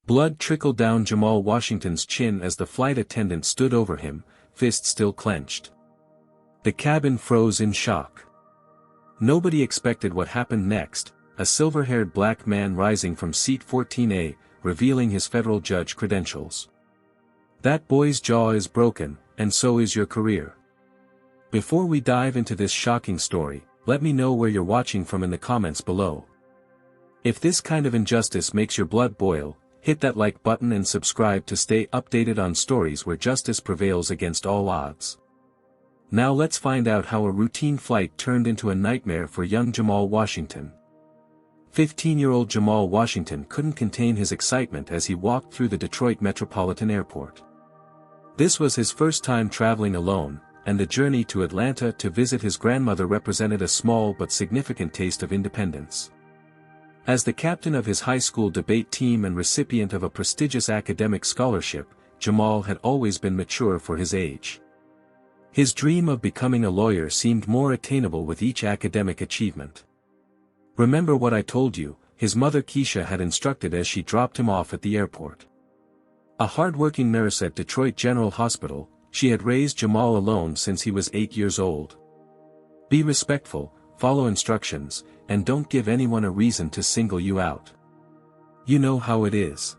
Blood trickled down Jamal Washington's chin as the flight attendant stood over him, fist still clenched. The cabin froze in shock. Nobody expected what happened next, a silver-haired black man rising from seat 14A, revealing his federal judge credentials. That boy's jaw is broken, and so is your career. Before we dive into this shocking story, let me know where you're watching from in the comments below. If this kind of injustice makes your blood boil, hit that like button and subscribe to stay updated on stories where justice prevails against all odds. Now let's find out how a routine flight turned into a nightmare for young Jamal Washington. 15-year-old Jamal Washington couldn't contain his excitement as he walked through the Detroit Metropolitan Airport. This was his first time traveling alone, and the journey to Atlanta to visit his grandmother represented a small but significant taste of independence. As the captain of his high school debate team and recipient of a prestigious academic scholarship, Jamal had always been mature for his age. His dream of becoming a lawyer seemed more attainable with each academic achievement. "Remember what I told you," his mother Keisha had instructed as she dropped him off at the airport. A hard-working nurse at Detroit General Hospital, she had raised Jamal alone since he was 8 years old. "Be respectful, follow instructions, and don't give anyone a reason to single you out. You know how it is."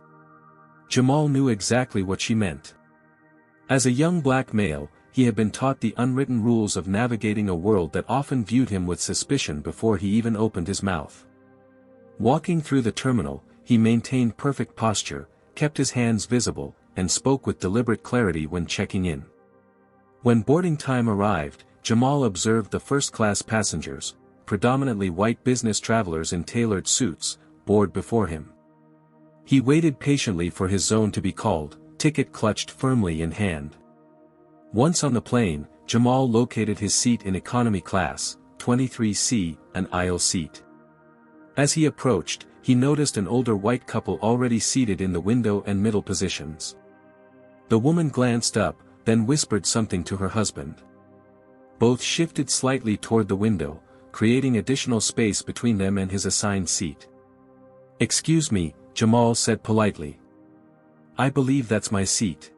Jamal knew exactly what she meant. As a young black male, he had been taught the unwritten rules of navigating a world that often viewed him with suspicion before he even opened his mouth. Walking through the terminal, he maintained perfect posture, kept his hands visible, and spoke with deliberate clarity when checking in. When boarding time arrived, Jamal observed the first-class passengers, predominantly white business travelers in tailored suits, board before him. He waited patiently for his zone to be called, ticket clutched firmly in hand. Once on the plane, Jamal located his seat in economy class, 23C, an aisle seat. As he approached, he noticed an older white couple already seated in the window and middle positions. The woman glanced up, then whispered something to her husband. Both shifted slightly toward the window, creating additional space between them and his assigned seat. "Excuse me," Jamal said politely. "I believe that's my seat."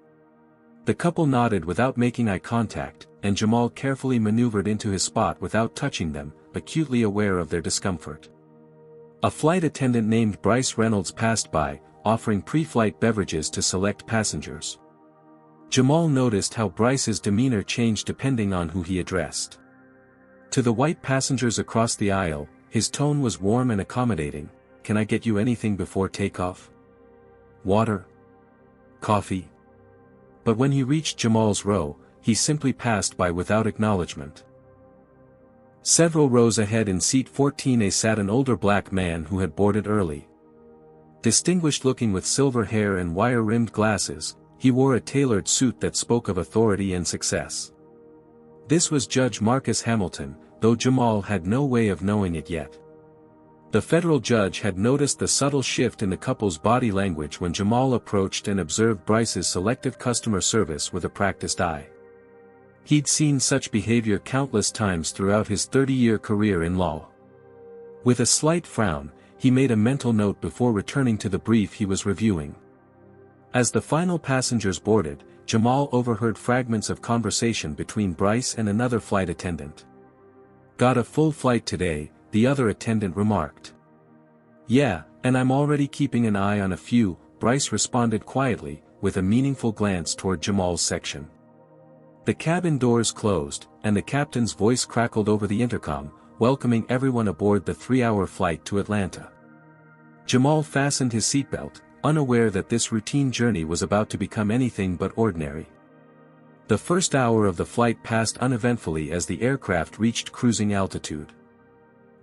The couple nodded without making eye contact, and Jamal carefully maneuvered into his spot without touching them, acutely aware of their discomfort. A flight attendant named Bryce Reynolds passed by, offering pre-flight beverages to select passengers. Jamal noticed how Bryce's demeanor changed depending on who he addressed. To the white passengers across the aisle, his tone was warm and accommodating. "Can I get you anything before takeoff? Water? Coffee?" But when he reached Jamal's row, he simply passed by without acknowledgement. Several rows ahead in seat 14A sat an older black man who had boarded early. Distinguished-looking with silver hair and wire-rimmed glasses, he wore a tailored suit that spoke of authority and success. This was Judge Marcus Hamilton, though Jamal had no way of knowing it yet. The federal judge had noticed the subtle shift in the couple's body language when Jamal approached and observed Bryce's selective customer service with a practiced eye. He'd seen such behavior countless times throughout his 30-year career in law. With a slight frown, he made a mental note before returning to the brief he was reviewing. As the final passengers boarded, Jamal overheard fragments of conversation between Bryce and another flight attendant. "Got a full flight today," the other attendant remarked. "Yeah, and I'm already keeping an eye on a few," Bryce responded quietly, with a meaningful glance toward Jamal's section. The cabin doors closed, and the captain's voice crackled over the intercom, welcoming everyone aboard the 3-hour flight to Atlanta. Jamal fastened his seatbelt, unaware that this routine journey was about to become anything but ordinary. The first hour of the flight passed uneventfully as the aircraft reached cruising altitude.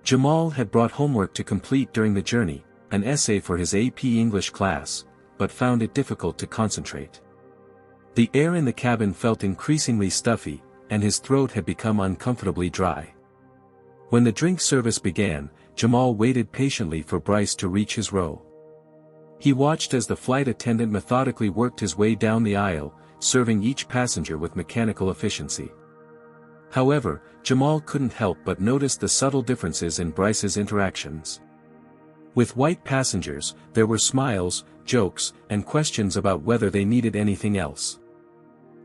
Jamal had brought homework to complete during the journey, an essay for his AP English class, but found it difficult to concentrate. The air in the cabin felt increasingly stuffy, and his throat had become uncomfortably dry. When the drink service began, Jamal waited patiently for Bryce to reach his row. He watched as the flight attendant methodically worked his way down the aisle, serving each passenger with mechanical efficiency. However, Jamal couldn't help but notice the subtle differences in Bryce's interactions. With white passengers, there were smiles, jokes, and questions about whether they needed anything else.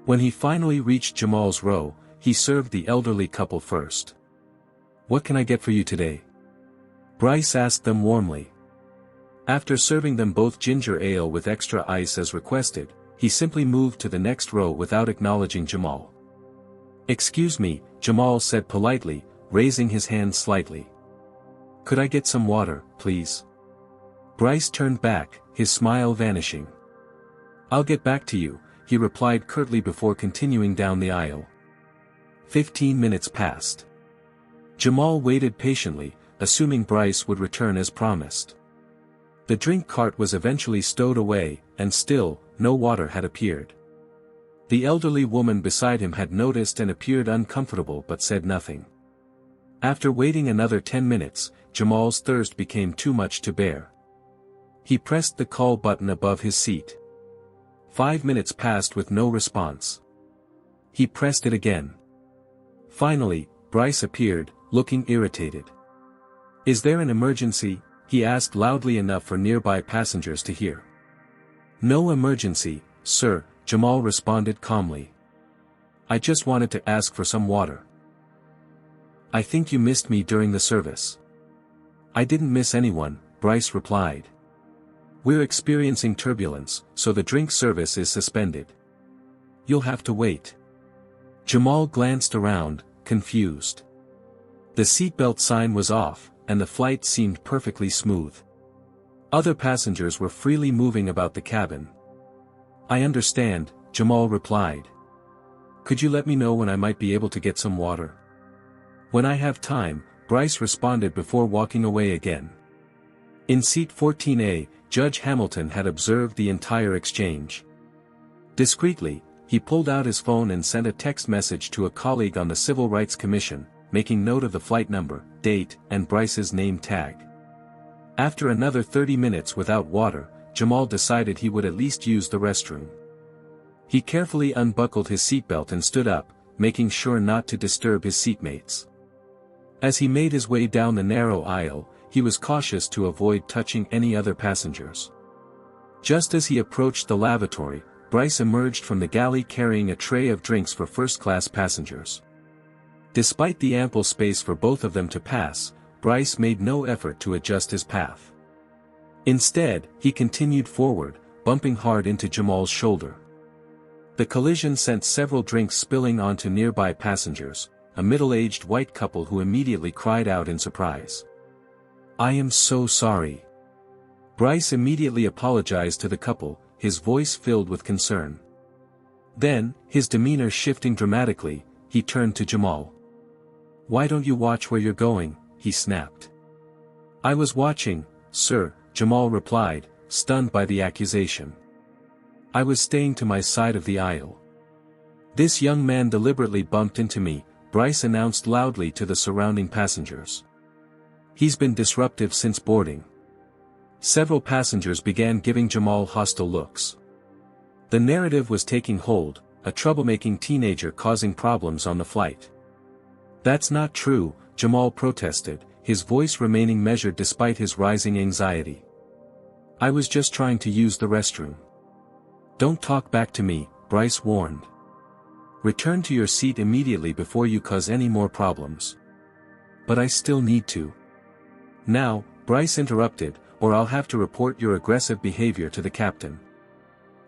When he finally reached Jamal's row, he served the elderly couple first. "What can I get for you today?" Bryce asked them warmly. After serving them both ginger ale with extra ice as requested, he simply moved to the next row without acknowledging Jamal. "Excuse me," Jamal said politely, raising his hand slightly. "Could I get some water, please?" Bryce turned back, his smile vanishing. "I'll get back to you," he replied curtly before continuing down the aisle. 15 minutes passed. Jamal waited patiently, assuming Bryce would return as promised. The drink cart was eventually stowed away, and still, no water had appeared. The elderly woman beside him had noticed and appeared uncomfortable but said nothing. After waiting another 10 minutes, Jamal's thirst became too much to bear. He pressed the call button above his seat. 5 minutes passed with no response. He pressed it again. Finally, Bryce appeared, looking irritated. "Is there an emergency?" he asked loudly enough for nearby passengers to hear. "No emergency, sir," Jamal responded calmly. "I just wanted to ask for some water." "I think you missed me during the service." "I didn't miss anyone," Bryce replied. "We're experiencing turbulence, so the drink service is suspended. You'll have to wait." Jamal glanced around, confused. The seatbelt sign was off, and the flight seemed perfectly smooth. Other passengers were freely moving about the cabin. "I understand," Jamal replied. "Could you let me know when I might be able to get some water?" "When I have time," Bryce responded before walking away again. In seat 14A, Judge Hamilton had observed the entire exchange. Discreetly, he pulled out his phone and sent a text message to a colleague on the Civil Rights Commission, making note of the flight number, date, and Bryce's name tag. After another 30 minutes without water, Jamal decided he would at least use the restroom. He carefully unbuckled his seatbelt and stood up, making sure not to disturb his seatmates. As he made his way down the narrow aisle, he was cautious to avoid touching any other passengers. Just as he approached the lavatory, Bryce emerged from the galley carrying a tray of drinks for first-class passengers. Despite the ample space for both of them to pass, Bryce made no effort to adjust his path. Instead, he continued forward, bumping hard into Jamal's shoulder. The collision sent several drinks spilling onto nearby passengers, a middle-aged white couple who immediately cried out in surprise. "I am so sorry." Bryce immediately apologized to the couple, his voice filled with concern. Then, his demeanor shifting dramatically, he turned to Jamal. "Why don't you watch where you're going?" he snapped. "I was watching, sir," Jamal replied, stunned by the accusation. "I was staying to my side of the aisle." "This young man deliberately bumped into me," Bryce announced loudly to the surrounding passengers. "He's been disruptive since boarding." Several passengers began giving Jamal hostile looks. The narrative was taking hold, a troublemaking teenager causing problems on the flight. "That's not true," Jamal protested, his voice remaining measured despite his rising anxiety. "I was just trying to use the restroom." "Don't talk back to me," Bryce warned. "Return to your seat immediately before you cause any more problems." "But I still need to." "Now," Bryce interrupted, "or I'll have to report your aggressive behavior to the captain."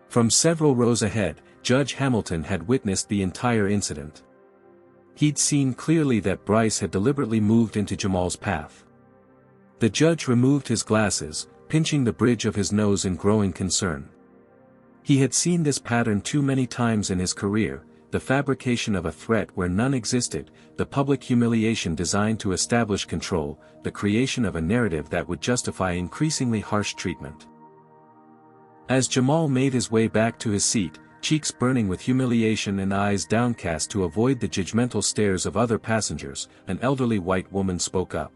From several rows ahead, Judge Hamilton had witnessed the entire incident. He'd seen clearly that Bryce had deliberately moved into Jamal's path. The judge removed his glasses, pinching the bridge of his nose in growing concern. He had seen this pattern too many times in his career, the fabrication of a threat where none existed, the public humiliation designed to establish control, the creation of a narrative that would justify increasingly harsh treatment. As Jamal made his way back to his seat, cheeks burning with humiliation and eyes downcast to avoid the judgmental stares of other passengers, an elderly white woman spoke up.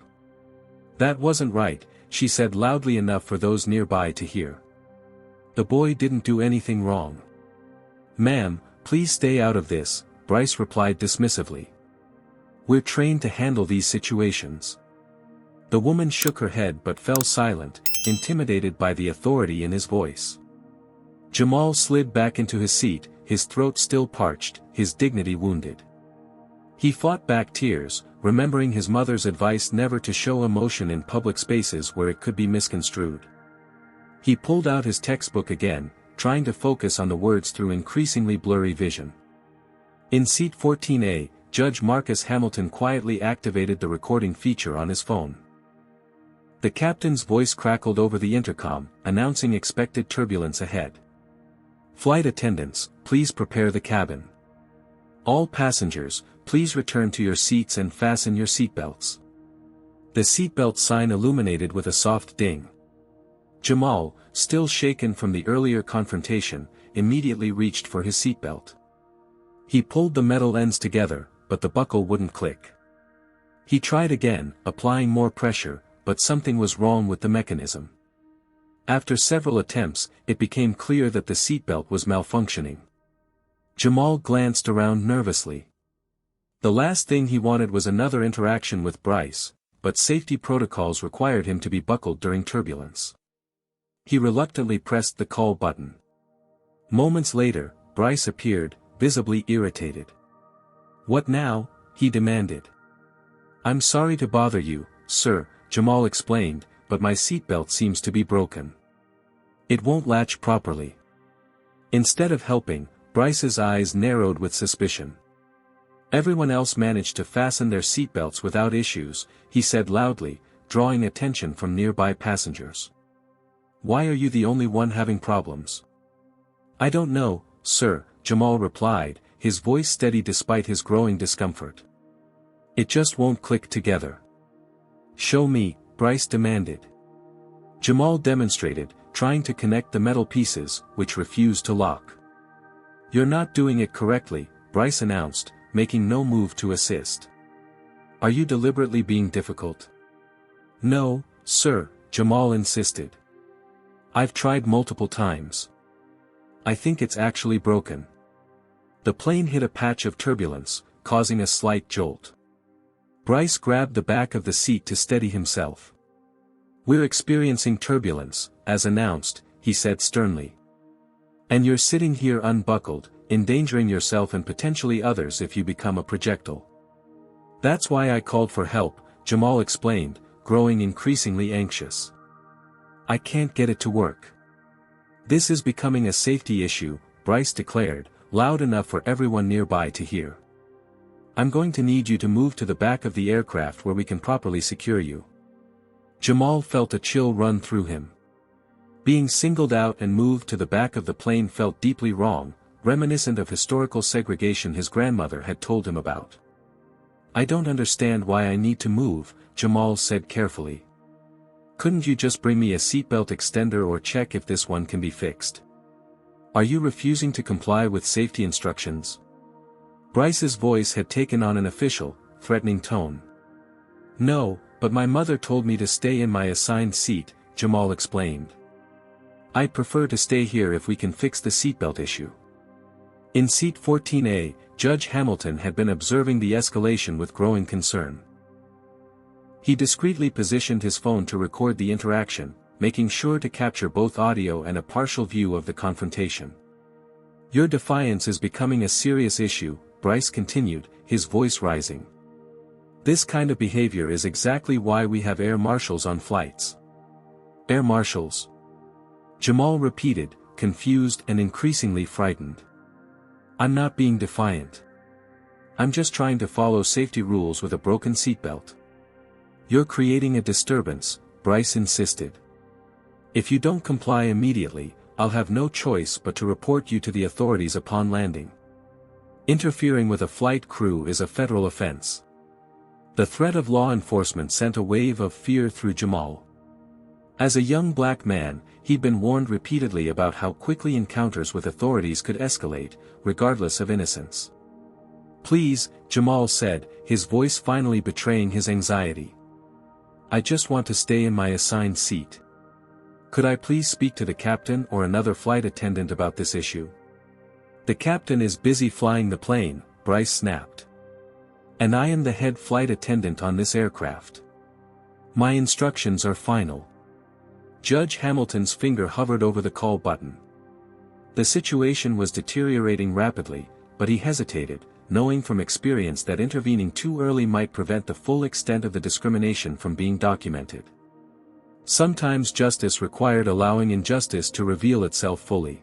"That wasn't right," she said loudly enough for those nearby to hear. "The boy didn't do anything wrong." "Ma'am, please stay out of this," Bryce replied dismissively. "We're trained to handle these situations." The woman shook her head but fell silent, intimidated by the authority in his voice. Jamal slid back into his seat, his throat still parched, his dignity wounded. He fought back tears, remembering his mother's advice never to show emotion in public spaces where it could be misconstrued. He pulled out his textbook again, trying to focus on the words through increasingly blurry vision. In seat 14A, Judge Marcus Hamilton quietly activated the recording feature on his phone. The captain's voice crackled over the intercom, announcing expected turbulence ahead. "Flight attendants, please prepare the cabin. All passengers, please return to your seats and fasten your seatbelts." The seatbelt sign illuminated with a soft ding. Jamal, still shaken from the earlier confrontation, immediately reached for his seatbelt. He pulled the metal ends together, but the buckle wouldn't click. He tried again, applying more pressure, but something was wrong with the mechanism. After several attempts, it became clear that the seatbelt was malfunctioning. Jamal glanced around nervously. The last thing he wanted was another interaction with Bryce, but safety protocols required him to be buckled during turbulence. He reluctantly pressed the call button. Moments later, Bryce appeared, visibly irritated. "What now?" he demanded. "I'm sorry to bother you, sir," Jamal explained, "but my seatbelt seems to be broken. It won't latch properly." Instead of helping, Bryce's eyes narrowed with suspicion. "Everyone else managed to fasten their seatbelts without issues," he said loudly, drawing attention from nearby passengers. "Why are you the only one having problems?" "I don't know, sir," Jamal replied, his voice steady despite his growing discomfort. "It just won't click together." "Show me," Bryce demanded. Jamal demonstrated, trying to connect the metal pieces, which refused to lock. "You're not doing it correctly," Bryce announced, making no move to assist. "Are you deliberately being difficult?" "No, sir," Jamal insisted. "I've tried multiple times. I think it's actually broken." The plane hit a patch of turbulence, causing a slight jolt. Bryce grabbed the back of the seat to steady himself. "We're experiencing turbulence," as announced, he said sternly. "And you're sitting here unbuckled, endangering yourself and potentially others if you become a projectile." "That's why I called for help," Jamal explained, growing increasingly anxious. "I can't get it to work." "This is becoming a safety issue," Bryce declared, loud enough for everyone nearby to hear. "I'm going to need you to move to the back of the aircraft where we can properly secure you." Jamal felt a chill run through him. Being singled out and moved to the back of the plane felt deeply wrong, reminiscent of historical segregation his grandmother had told him about. "I don't understand why I need to move," Jamal said carefully. "Couldn't you just bring me a seatbelt extender or check if this one can be fixed? Are you refusing to comply with safety instructions?" Bryce's voice had taken on an official, threatening tone. "No, but my mother told me to stay in my assigned seat," Jamal explained. "I'd prefer to stay here if we can fix the seatbelt issue." In seat 14A, Judge Hamilton had been observing the escalation with growing concern. He discreetly positioned his phone to record the interaction, making sure to capture both audio and a partial view of the confrontation. "Your defiance is becoming a serious issue," Bryce continued, his voice rising. "This kind of behavior is exactly why we have air marshals on flights." "Air marshals?" Jamal repeated, confused and increasingly frightened. "I'm not being defiant. I'm just trying to follow safety rules with a broken seatbelt." "You're creating a disturbance," Bryce insisted. "If you don't comply immediately, I'll have no choice but to report you to the authorities upon landing. Interfering with a flight crew is a federal offense." The threat of law enforcement sent a wave of fear through Jamal. As a young black man, he'd been warned repeatedly about how quickly encounters with authorities could escalate, regardless of innocence. "Please," Jamal said, his voice finally betraying his anxiety. "I just want to stay in my assigned seat. Could I please speak to the captain or another flight attendant about this issue?" "The captain is busy flying the plane," Bryce snapped. "And I am the head flight attendant on this aircraft. My instructions are final. Judge Hamilton's finger hovered over the call button. The situation was deteriorating rapidly, but he hesitated, knowing from experience that intervening too early might prevent the full extent of the discrimination from being documented. Sometimes justice required allowing injustice to reveal itself fully.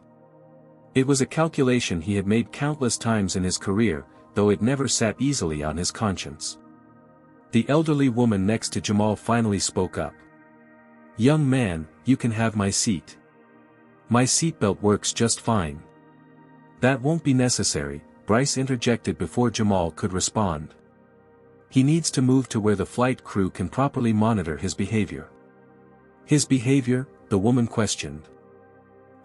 It was a calculation he had made countless times in his career, though it never sat easily on his conscience. The elderly woman next to Jamal finally spoke up. "Young man, you can have my seat. My seatbelt works just fine." "That won't be necessary," Bryce interjected before Jamal could respond. "He needs to move to where the flight crew can properly monitor his behavior." "His behavior?" the woman questioned.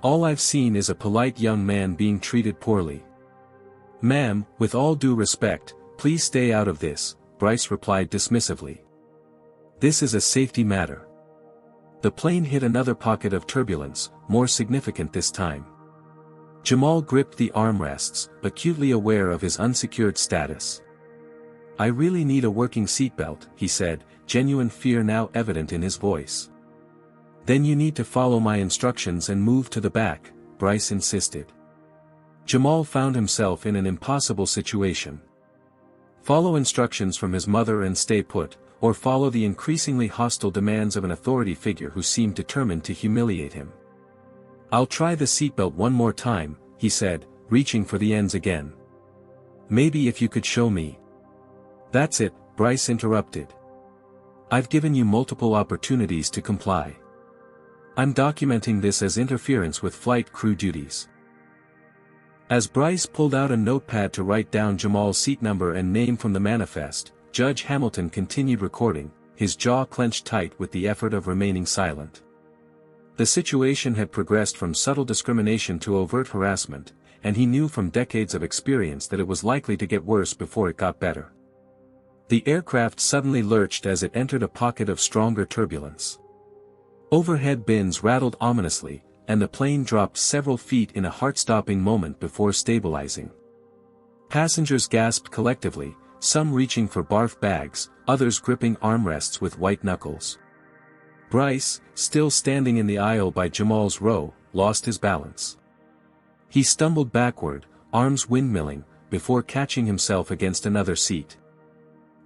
"All I've seen is a polite young man being treated poorly." "Ma'am, with all due respect, please stay out of this," Bryce replied dismissively. "This is a safety matter." The plane hit another pocket of turbulence, more significant this time. Jamal gripped the armrests, acutely aware of his unsecured status. "I really need a working seatbelt," he said, genuine fear now evident in his voice. "Then you need to follow my instructions and move to the back," Bryce insisted. Jamal found himself in an impossible situation. Follow instructions from his mother and stay put, or follow the increasingly hostile demands of an authority figure who seemed determined to humiliate him. "I'll try the seatbelt one more time," he said, reaching for the ends again. "Maybe if you could show me." "That's it," Bryce interrupted. "I've given you multiple opportunities to comply. I'm documenting this as interference with flight crew duties." As Bryce pulled out a notepad to write down Jamal's seat number and name from the manifest, Judge Hamilton continued recording, his jaw clenched tight with the effort of remaining silent. The situation had progressed from subtle discrimination to overt harassment, and he knew from decades of experience that it was likely to get worse before it got better. The aircraft suddenly lurched as it entered a pocket of stronger turbulence. Overhead bins rattled ominously, and the plane dropped several feet in a heart-stopping moment before stabilizing. Passengers gasped collectively, some reaching for barf bags, others gripping armrests with white knuckles. Bryce, still standing in the aisle by Jamal's row, lost his balance. He stumbled backward, arms windmilling, before catching himself against another seat.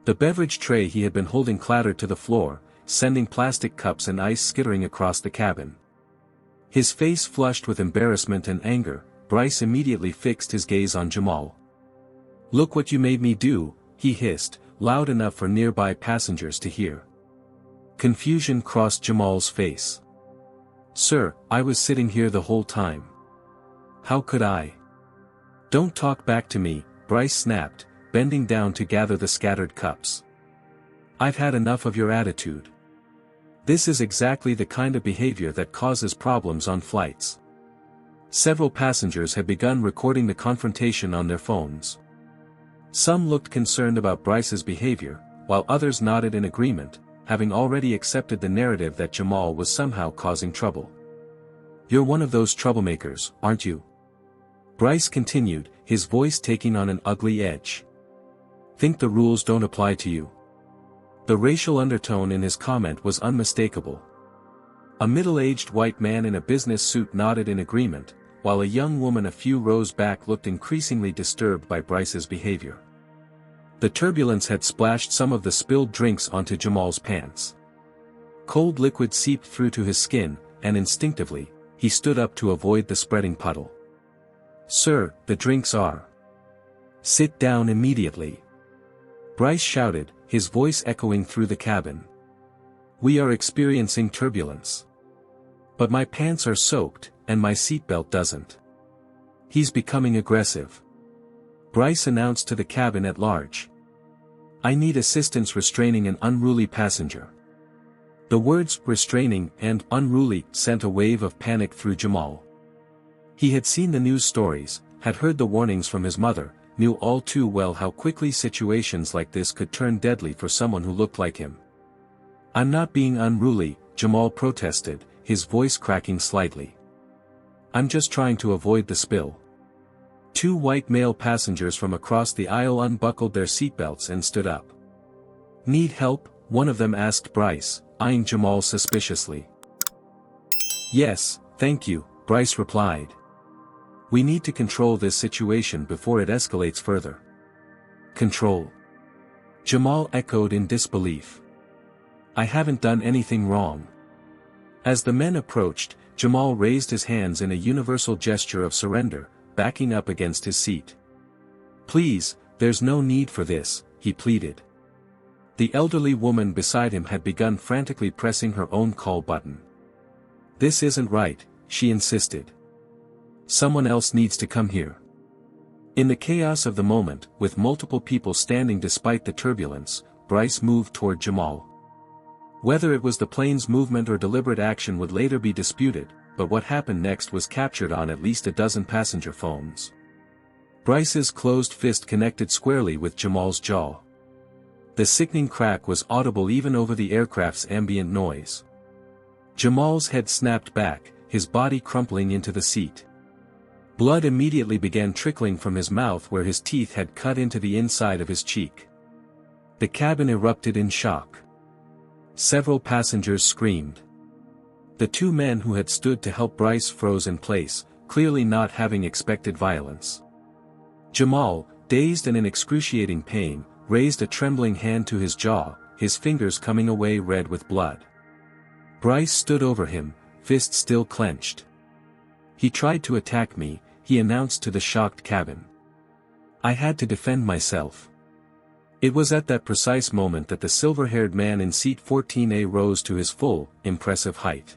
The beverage tray he had been holding clattered to the floor, sending plastic cups and ice skittering across the cabin. His face flushed with embarrassment and anger, Bryce immediately fixed his gaze on Jamal. "Look what you made me do," he hissed, loud enough for nearby passengers to hear. Confusion crossed Jamal's face. "Sir, I was sitting here the whole time. How could I?" "Don't talk back to me," Bryce snapped, bending down to gather the scattered cups. "I've had enough of your attitude. This is exactly the kind of behavior that causes problems on flights." Several passengers had begun recording the confrontation on their phones. Some looked concerned about Bryce's behavior, while others nodded in agreement, having already accepted the narrative that Jamal was somehow causing trouble. "You're one of those troublemakers, aren't you?" Bryce continued, his voice taking on an ugly edge. "Think the rules don't apply to you?" The racial undertone in his comment was unmistakable. A middle-aged white man in a business suit nodded in agreement, while a young woman a few rows back looked increasingly disturbed by Bryce's behavior. The turbulence had splashed some of the spilled drinks onto Jamal's pants. Cold liquid seeped through to his skin, and instinctively, he stood up to avoid the spreading puddle. "Sir, the drinks are." "Sit down immediately," Bryce shouted, his voice echoing through the cabin. "We are experiencing turbulence. But my pants are soaked, and my seatbelt doesn't." "He's becoming aggressive," Bryce announced to the cabin at large. "I need assistance restraining an unruly passenger." The words "restraining" and "unruly" sent a wave of panic through Jamal. He had seen the news stories, had heard the warnings from his mother, knew all too well how quickly situations like this could turn deadly for someone who looked like him. "I'm not being unruly," Jamal protested, his voice cracking slightly. "I'm just trying to avoid the spill." Two white male passengers from across the aisle unbuckled their seatbelts and stood up. "Need help?" one of them asked Bryce, eyeing Jamal suspiciously. "Yes, thank you," Bryce replied. "We need to control this situation before it escalates further." "Control?" Jamal echoed in disbelief. "I haven't done anything wrong." As the men approached, Jamal raised his hands in a universal gesture of surrender, backing up against his seat. "Please, there's no need for this," he pleaded. The elderly woman beside him had begun frantically pressing her own call button. "This isn't right," she insisted. "Someone else needs to come here." In the chaos of the moment, with multiple people standing despite the turbulence, Bryce moved toward Jamal. Whether it was the plane's movement or deliberate action would later be disputed, but what happened next was captured on at least a dozen passenger phones. Bryce's closed fist connected squarely with Jamal's jaw. The sickening crack was audible even over the aircraft's ambient noise. Jamal's head snapped back, his body crumpling into the seat. Blood immediately began trickling from his mouth where his teeth had cut into the inside of his cheek. The cabin erupted in shock. Several passengers screamed. The two men who had stood to help Bryce froze in place, clearly not having expected violence. Jamal, dazed and in excruciating pain, raised a trembling hand to his jaw, his fingers coming away red with blood. Bryce stood over him, fist still clenched. "He tried to attack me," he announced to the shocked cabin. "I had to defend myself." It was at that precise moment that the silver-haired man in seat 14A rose to his full, impressive height.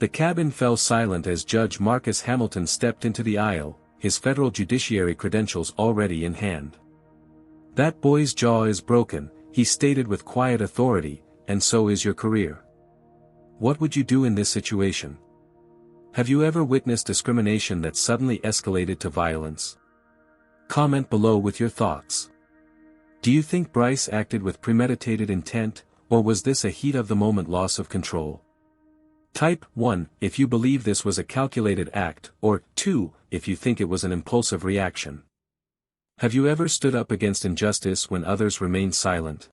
The cabin fell silent as Judge Marcus Hamilton stepped into the aisle, his federal judiciary credentials already in hand. "That boy's jaw is broken," he stated with quiet authority, "and so is your career. What would you do in this situation? Have you ever witnessed discrimination that suddenly escalated to violence? Comment below with your thoughts. Do you think Bryce acted with premeditated intent, or was this a heat-of-the-moment loss of control? Type 1 if you believe this was a calculated act, or 2 if you think it was an impulsive reaction. Have you ever stood up against injustice when others remained silent?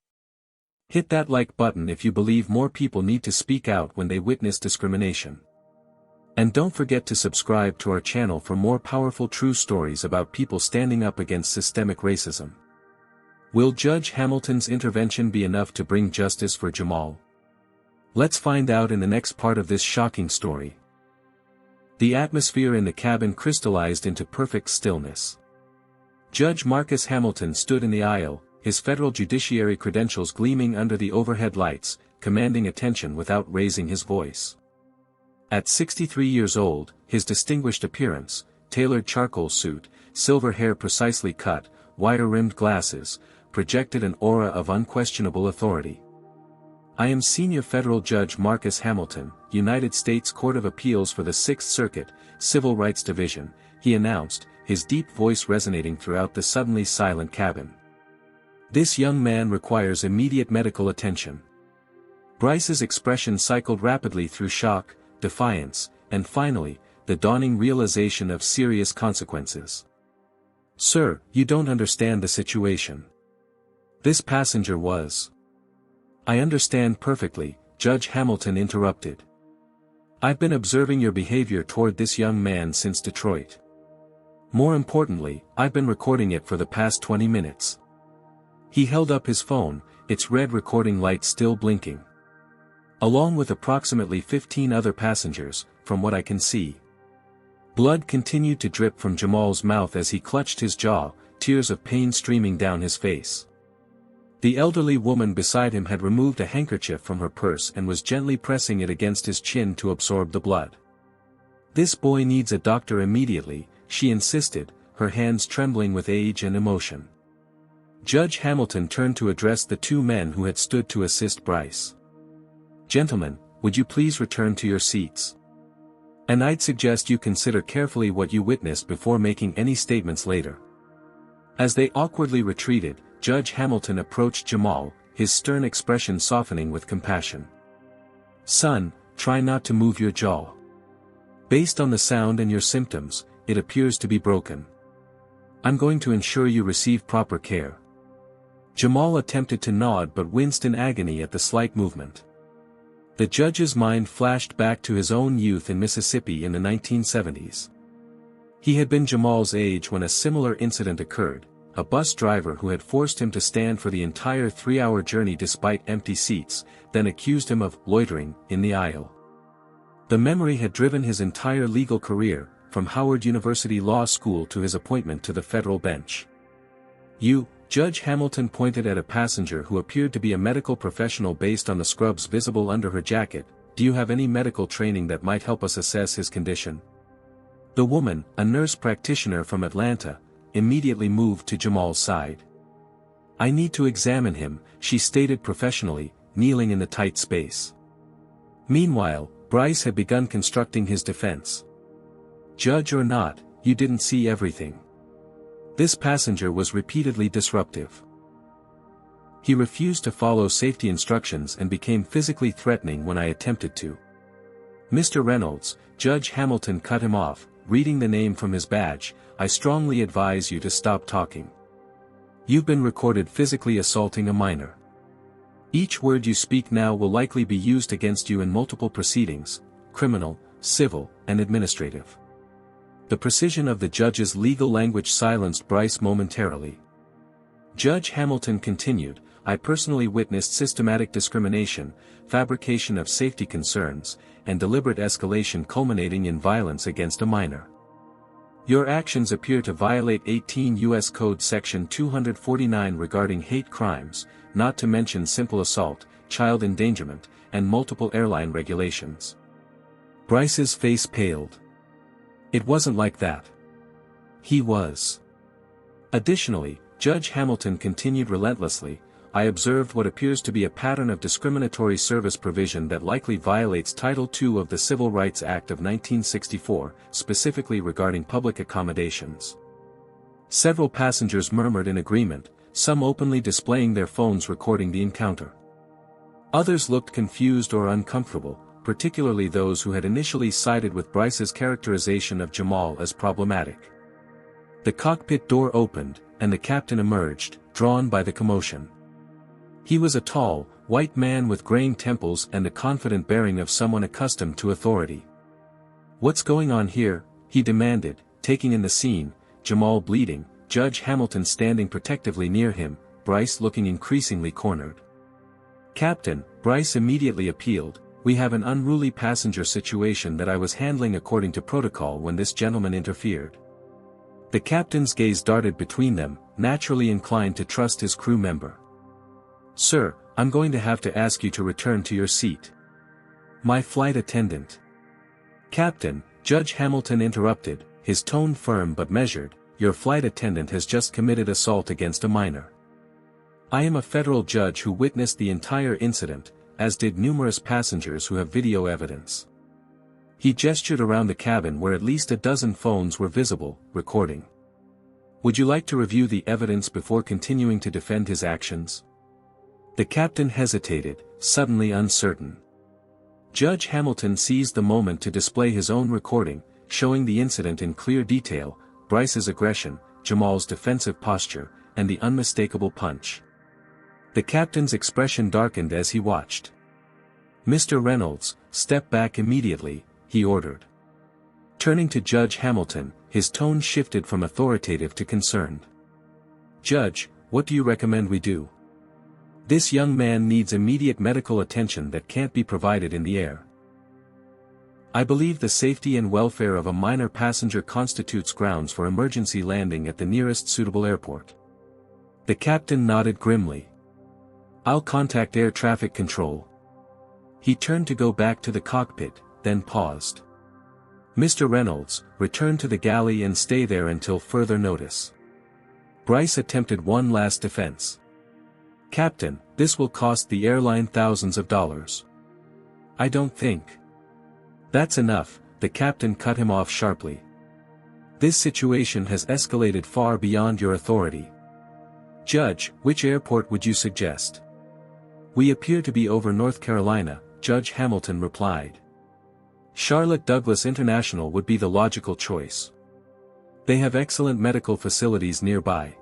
Hit that like button if you believe more people need to speak out when they witness discrimination. And don't forget to subscribe to our channel for more powerful true stories about people standing up against systemic racism. Will Judge Hamilton's intervention be enough to bring justice for Jamal? Let's find out in the next part of this shocking story. The atmosphere in the cabin crystallized into perfect stillness. Judge Marcus Hamilton stood in the aisle, his federal judiciary credentials gleaming under the overhead lights, commanding attention without raising his voice. At 63 years old, his distinguished appearance, tailored charcoal suit, silver hair precisely cut, wire-rimmed glasses, projected an aura of unquestionable authority. "I am Senior Federal Judge Marcus Hamilton, United States Court of Appeals for the Sixth Circuit, Civil Rights Division," he announced, his deep voice resonating throughout the suddenly silent cabin. "This young man requires immediate medical attention." Bryce's expression cycled rapidly through shock, defiance, and finally, the dawning realization of serious consequences. "Sir, you don't understand the situation. This passenger was—" "I understand perfectly," Judge Hamilton interrupted. "I've been observing your behavior toward this young man since Detroit. More importantly, I've been recording it for the past 20 minutes. He held up his phone, its red recording light still blinking. "Along with approximately 15 other passengers, from what I can see." Blood continued to drip from Jamal's mouth as he clutched his jaw, tears of pain streaming down his face. The elderly woman beside him had removed a handkerchief from her purse and was gently pressing it against his chin to absorb the blood. "This boy needs a doctor immediately," she insisted, her hands trembling with age and emotion. Judge Hamilton turned to address the two men who had stood to assist Bryce. "Gentlemen, would you please return to your seats? And I'd suggest you consider carefully what you witnessed before making any statements later." As they awkwardly retreated, Judge Hamilton approached Jamal, his stern expression softening with compassion. "Son, try not to move your jaw. Based on the sound and your symptoms, it appears to be broken. I'm going to ensure you receive proper care." Jamal attempted to nod but winced in agony at the slight movement. The judge's mind flashed back to his own youth in Mississippi in the 1970s. He had been Jamal's age when a similar incident occurred, a bus driver who had forced him to stand for the entire 3-hour journey despite empty seats, then accused him of loitering in the aisle. The memory had driven his entire legal career, from Howard University Law School to his appointment to the federal bench. Judge Hamilton pointed at a passenger who appeared to be a medical professional based on the scrubs visible under her jacket. Do you have any medical training that might help us assess his condition? The woman, a nurse practitioner from Atlanta, immediately moved to Jamal's side. I need to examine him, she stated professionally, kneeling in the tight space. Meanwhile, Bryce had begun constructing his defense. Judge or not, you didn't see everything. This passenger was repeatedly disruptive. He refused to follow safety instructions and became physically threatening when I attempted to. Mr. Reynolds, Judge Hamilton cut him off, reading the name from his badge, I strongly advise you to stop talking. You've been recorded physically assaulting a minor. Each word you speak now will likely be used against you in multiple proceedings, criminal, civil, and administrative. The precision of the judge's legal language silenced Bryce momentarily. Judge Hamilton continued, I personally witnessed systematic discrimination, fabrication of safety concerns, and deliberate escalation culminating in violence against a minor. Your actions appear to violate 18 U.S. Code Section 249 regarding hate crimes, not to mention simple assault, child endangerment, and multiple airline regulations. Bryce's face paled. It wasn't like that. He was. Additionally, Judge Hamilton continued relentlessly, I observed what appears to be a pattern of discriminatory service provision that likely violates Title II of the Civil Rights Act of 1964, specifically regarding public accommodations. Several passengers murmured in agreement, some openly displaying their phones recording the encounter. Others looked confused or uncomfortable, particularly those who had initially sided with Bryce's characterization of Jamal as problematic. The cockpit door opened, and the captain emerged, drawn by the commotion. He was a tall, white man with graying temples and the confident bearing of someone accustomed to authority. What's going on here? He demanded, taking in the scene, Jamal bleeding, Judge Hamilton standing protectively near him, Bryce looking increasingly cornered. Captain, Bryce immediately appealed, we have an unruly passenger situation that I was handling according to protocol when this gentleman interfered. The captain's gaze darted between them, naturally inclined to trust his crew member. Sir, I'm going to have to ask you to return to your seat. My flight attendant. Captain, Judge Hamilton interrupted, his tone firm but measured, your flight attendant has just committed assault against a minor. I am a federal judge who witnessed the entire incident, as did numerous passengers who have video evidence. He gestured around the cabin where at least a dozen phones were visible, recording. Would you like to review the evidence before continuing to defend his actions? The captain hesitated, suddenly uncertain. Judge Hamilton seized the moment to display his own recording, showing the incident in clear detail, Bryce's aggression, Jamal's defensive posture, and the unmistakable punch. The captain's expression darkened as he watched. Mr. Reynolds, step back immediately, he ordered. Turning to Judge Hamilton, his tone shifted from authoritative to concerned. Judge, what do you recommend we do? This young man needs immediate medical attention that can't be provided in the air. I believe the safety and welfare of a minor passenger constitutes grounds for emergency landing at the nearest suitable airport. The captain nodded grimly. I'll contact air traffic control. He turned to go back to the cockpit, then paused. Mr. Reynolds, return to the galley and stay there until further notice. Bryce attempted one last defense. Captain, this will cost the airline thousands of dollars. I don't think. That's enough, the captain cut him off sharply. This situation has escalated far beyond your authority. Judge, which airport would you suggest? We appear to be over North Carolina, Judge Hamilton replied. Charlotte Douglas International would be the logical choice. They have excellent medical facilities nearby.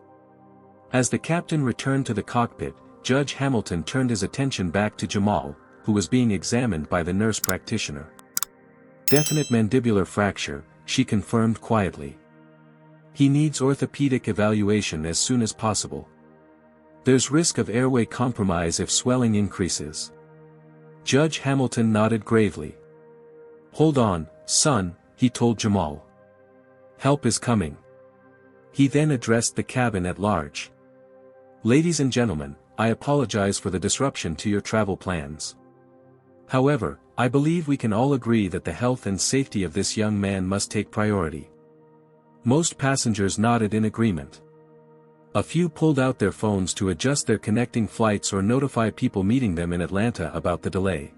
As the captain returned to the cockpit, Judge Hamilton turned his attention back to Jamal, who was being examined by the nurse practitioner. Definite mandibular fracture, she confirmed quietly. He needs orthopedic evaluation as soon as possible. There's risk of airway compromise if swelling increases. Judge Hamilton nodded gravely. Hold on, son, he told Jamal. Help is coming. He then addressed the cabin at large. Ladies and gentlemen, I apologize for the disruption to your travel plans. However, I believe we can all agree that the health and safety of this young man must take priority. Most passengers nodded in agreement. A few pulled out their phones to adjust their connecting flights or notify people meeting them in Atlanta about the delay.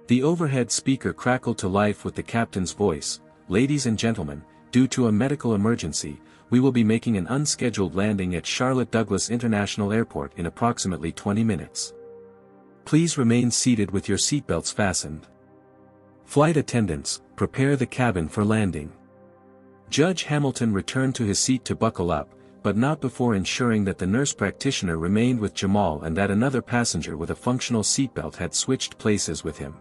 The overhead speaker crackled to life with the captain's voice. Ladies and gentlemen, due to a medical emergency, we will be making an unscheduled landing at Charlotte Douglas International Airport in approximately 20 minutes. Please remain seated with your seatbelts fastened. Flight attendants, prepare the cabin for landing. Judge Hamilton returned to his seat to buckle up, but not before ensuring that the nurse practitioner remained with Jamal and that another passenger with a functional seatbelt had switched places with him.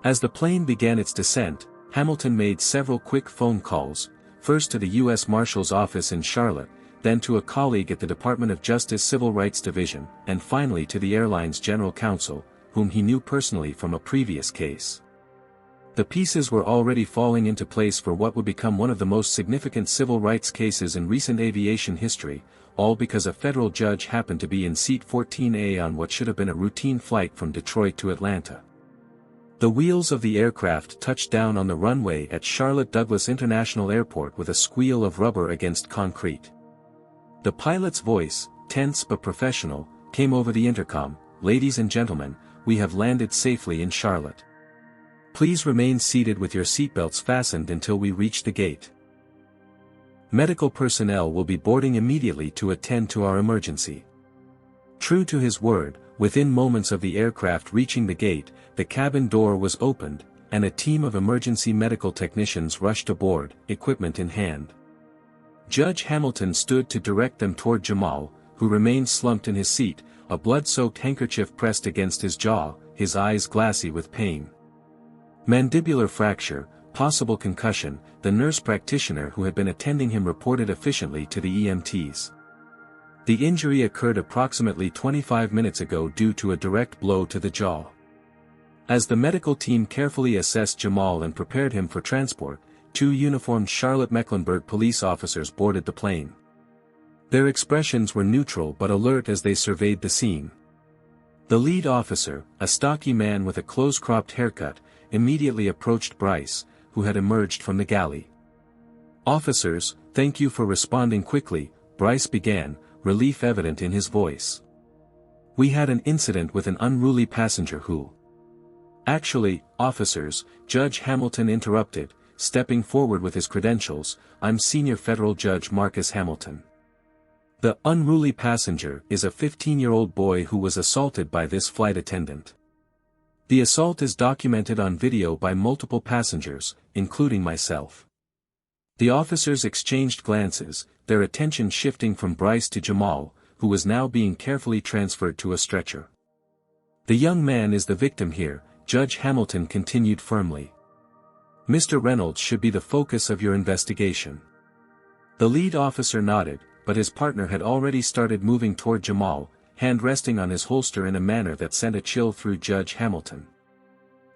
As the plane began its descent, Hamilton made several quick phone calls, first to the U.S. Marshal's office in Charlotte, then to a colleague at the Department of Justice Civil Rights Division, and finally to the airline's general counsel, whom he knew personally from a previous case. The pieces were already falling into place for what would become one of the most significant civil rights cases in recent aviation history, all because a federal judge happened to be in seat 14A on what should have been a routine flight from Detroit to Atlanta. The wheels of the aircraft touched down on the runway at Charlotte Douglas International Airport with a squeal of rubber against concrete. The pilot's voice, tense but professional, came over the intercom. Ladies and gentlemen, we have landed safely in Charlotte. Please remain seated with your seatbelts fastened until we reach the gate. Medical personnel will be boarding immediately to attend to our emergency. True to his word, within moments of the aircraft reaching the gate, the cabin door was opened, and a team of emergency medical technicians rushed aboard, equipment in hand. Judge Hamilton stood to direct them toward Jamal, who remained slumped in his seat, a blood-soaked handkerchief pressed against his jaw, his eyes glassy with pain. Mandibular fracture, possible concussion, the nurse practitioner who had been attending him reported efficiently to the EMTs. The injury occurred approximately 25 minutes ago due to a direct blow to the jaw. As the medical team carefully assessed Jamal and prepared him for transport, two uniformed Charlotte-Mecklenburg police officers boarded the plane. Their expressions were neutral but alert as they surveyed the scene. The lead officer, a stocky man with a close-cropped haircut, immediately approached Bryce, who had emerged from the galley. "Officers, thank you for responding quickly," Bryce began, relief evident in his voice. "We had an incident with an unruly passenger who—" "Actually, officers," Judge Hamilton interrupted, stepping forward with his credentials, "I'm Senior Federal Judge Marcus Hamilton. The unruly passenger is a 15-year-old boy who was assaulted by this flight attendant. The assault is documented on video by multiple passengers, including myself." The officers exchanged glances, their attention shifting from Bryce to Jamal, who was now being carefully transferred to a stretcher. "The young man is the victim here," Judge Hamilton continued firmly. "Mr. Reynolds should be the focus of your investigation." The lead officer nodded, but his partner had already started moving toward Jamal, hand resting on his holster in a manner that sent a chill through Judge Hamilton.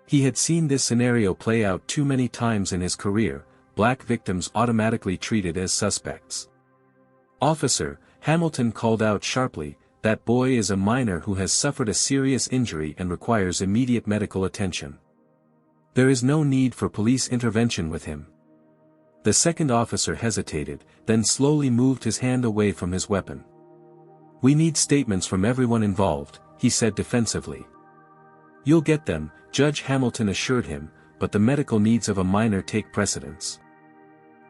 He had seen this scenario play out too many times in his career, black victims automatically treated as suspects. "Officer," Hamilton called out sharply, "that boy is a minor who has suffered a serious injury and requires immediate medical attention. There is no need for police intervention with him." The second officer hesitated, then slowly moved his hand away from his weapon. "We need statements from everyone involved," he said defensively. "You'll get them," Judge Hamilton assured him, "but the medical needs of a minor take precedence.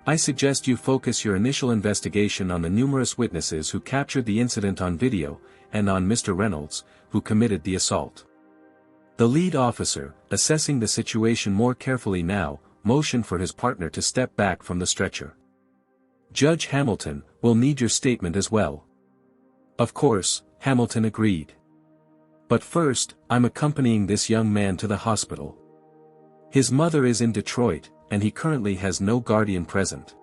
I suggest you focus your initial investigation on the numerous witnesses who captured the incident on video, and on Mr. Reynolds, who committed the assault." The lead officer, assessing the situation more carefully now, motioned for his partner to step back from the stretcher. "Judge Hamilton, we'll need your statement as well." Of course, Hamilton agreed. But first, I'm accompanying this young man to the hospital. His mother is in Detroit, and he currently has no guardian present.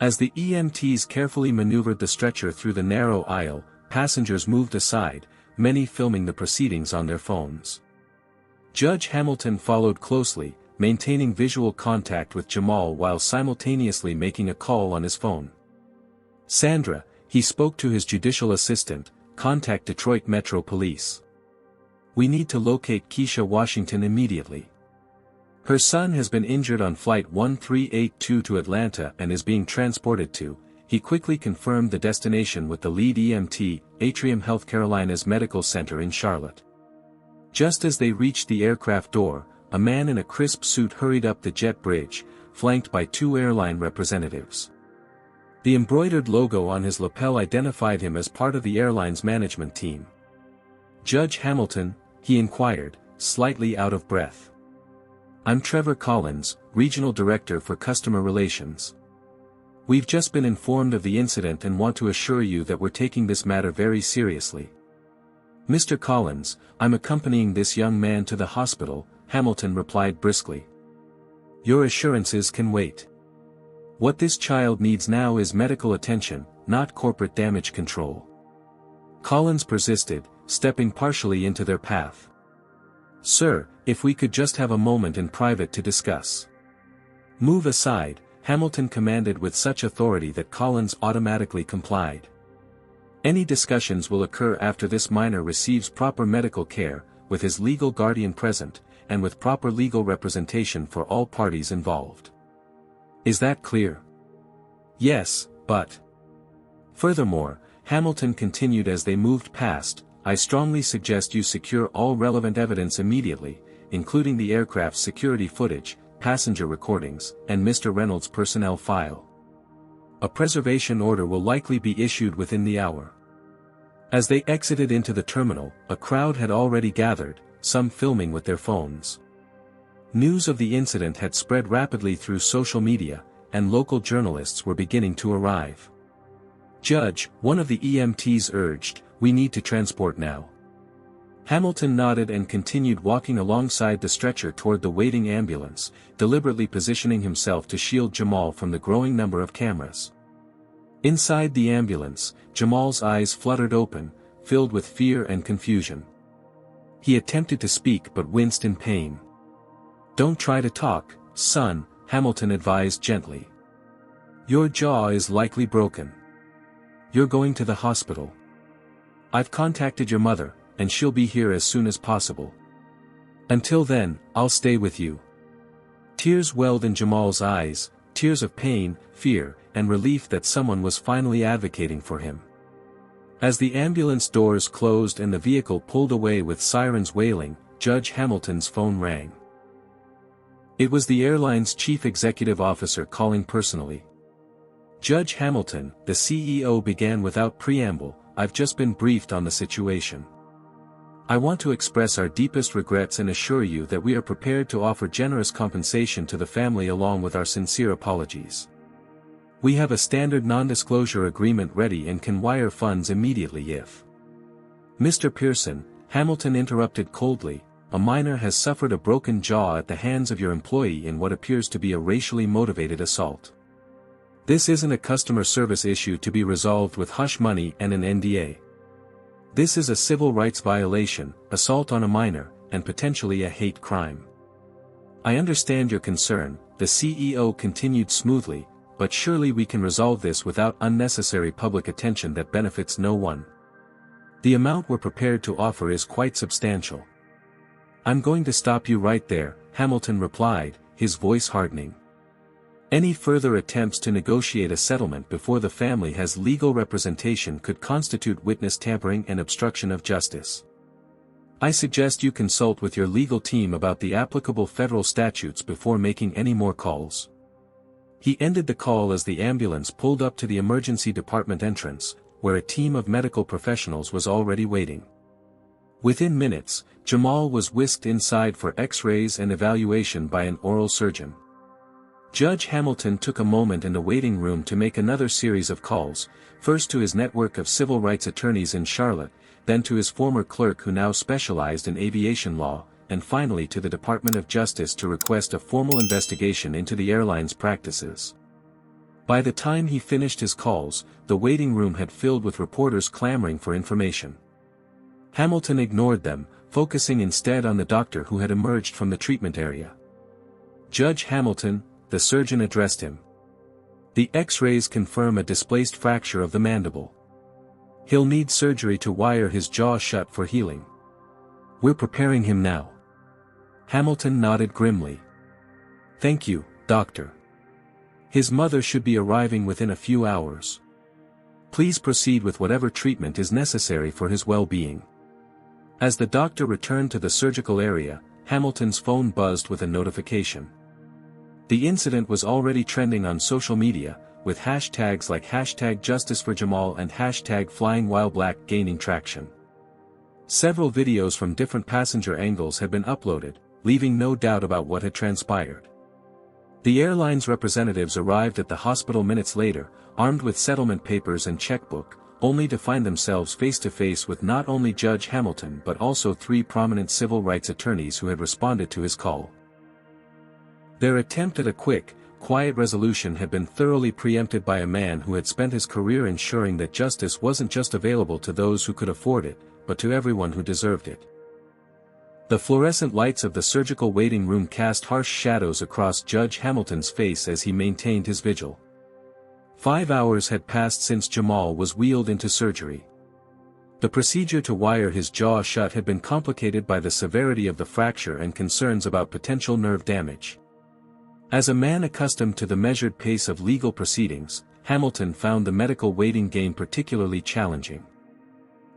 As the EMTs carefully maneuvered the stretcher through the narrow aisle, passengers moved aside, many filming the proceedings on their phones. Judge Hamilton followed closely, maintaining visual contact with Jamal while simultaneously making a call on his phone. Sandra, he spoke to his judicial assistant, contact Detroit Metro Police. We need to locate Keisha Washington immediately. Her son has been injured on Flight 1382 to Atlanta and is being transported to. He quickly confirmed the destination with the lead EMT, Atrium Health Carolina's medical center in Charlotte. Just as they reached the aircraft door, a man in a crisp suit hurried up the jet bridge, flanked by two airline representatives. The embroidered logo on his lapel identified him as part of the airline's management team. Judge Hamilton, he inquired, slightly out of breath. I'm Trevor Collins, Regional Director for Customer Relations. We've just been informed of the incident and want to assure you that we're taking this matter very seriously. Mr. Collins, I'm accompanying this young man to the hospital, Hamilton replied briskly. Your assurances can wait. What this child needs now is medical attention, not corporate damage control. Collins persisted, stepping partially into their path. Sir, if we could just have a moment in private to discuss. Move aside, Hamilton commanded with such authority that Collins automatically complied. Any discussions will occur after this minor receives proper medical care, with his legal guardian present, and with proper legal representation for all parties involved. Is that clear? Yes, but... Furthermore, Hamilton continued as they moved past, I strongly suggest you secure all relevant evidence immediately, including the aircraft's security footage, passenger recordings, and Mr. Reynolds' personnel file. A preservation order will likely be issued within the hour. As they exited into the terminal, a crowd had already gathered, some filming with their phones. News of the incident had spread rapidly through social media, and local journalists were beginning to arrive. Judge, one of the EMTs urged, we need to transport now. Hamilton nodded and continued walking alongside the stretcher toward the waiting ambulance, deliberately positioning himself to shield Jamal from the growing number of cameras. Inside the ambulance, Jamal's eyes fluttered open, filled with fear and confusion. He attempted to speak but winced in pain. Don't try to talk, son, Hamilton advised gently. Your jaw is likely broken. You're going to the hospital. I've contacted your mother, and she'll be here as soon as possible. Until then, I'll stay with you. Tears welled in Jamal's eyes, tears of pain, fear, and relief that someone was finally advocating for him. As the ambulance doors closed and the vehicle pulled away with sirens wailing, Judge Hamilton's phone rang. It was the airline's chief executive officer calling personally. Judge Hamilton, the CEO began without preamble, I've just been briefed on the situation. I want to express our deepest regrets and assure you that we are prepared to offer generous compensation to the family along with our sincere apologies. We have a standard non-disclosure agreement ready and can wire funds immediately if. Mr. Pearson, Hamilton interrupted coldly, a minor has suffered a broken jaw at the hands of your employee in what appears to be a racially motivated assault. This isn't a customer service issue to be resolved with hush money and an NDA. This is a civil rights violation, assault on a minor, and potentially a hate crime. I understand your concern, the CEO continued smoothly, but surely we can resolve this without unnecessary public attention that benefits no one. The amount we're prepared to offer is quite substantial. I'm going to stop you right there, Hamilton replied, his voice hardening. Any further attempts to negotiate a settlement before the family has legal representation could constitute witness tampering and obstruction of justice. I suggest you consult with your legal team about the applicable federal statutes before making any more calls. He ended the call as the ambulance pulled up to the emergency department entrance, where a team of medical professionals was already waiting. Within minutes, Jamal was whisked inside for X-rays and evaluation by an oral surgeon. Judge Hamilton took a moment in the waiting room to make another series of calls, first to his network of civil rights attorneys in Charlotte, then to his former clerk who now specialized in aviation law, and finally to the Department of Justice to request a formal investigation into the airline's practices. By the time he finished his calls, the waiting room had filled with reporters clamoring for information. Hamilton ignored them, focusing instead on the doctor who had emerged from the treatment area. "Judge Hamilton," the surgeon addressed him. "The X-rays confirm a displaced fracture of the mandible. He'll need surgery to wire his jaw shut for healing. We're preparing him now." Hamilton nodded grimly. "Thank you, doctor. His mother should be arriving within a few hours. Please proceed with whatever treatment is necessary for his well-being." As the doctor returned to the surgical area, Hamilton's phone buzzed with a notification. The incident was already trending on social media, with hashtags like #JusticeForJamal and #FlyingWhileBlack gaining traction. Several videos from different passenger angles had been uploaded, leaving no doubt about what had transpired. The airline's representatives arrived at the hospital minutes later, armed with settlement papers and checkbook, only to find themselves face-to-face with not only Judge Hamilton but also 3 prominent civil rights attorneys who had responded to his call. Their attempt at a quick, quiet resolution had been thoroughly preempted by a man who had spent his career ensuring that justice wasn't just available to those who could afford it, but to everyone who deserved it. The fluorescent lights of the surgical waiting room cast harsh shadows across Judge Hamilton's face as he maintained his vigil. 5 hours had passed since Jamal was wheeled into surgery. The procedure to wire his jaw shut had been complicated by the severity of the fracture and concerns about potential nerve damage. As a man accustomed to the measured pace of legal proceedings, Hamilton found the medical waiting game particularly challenging.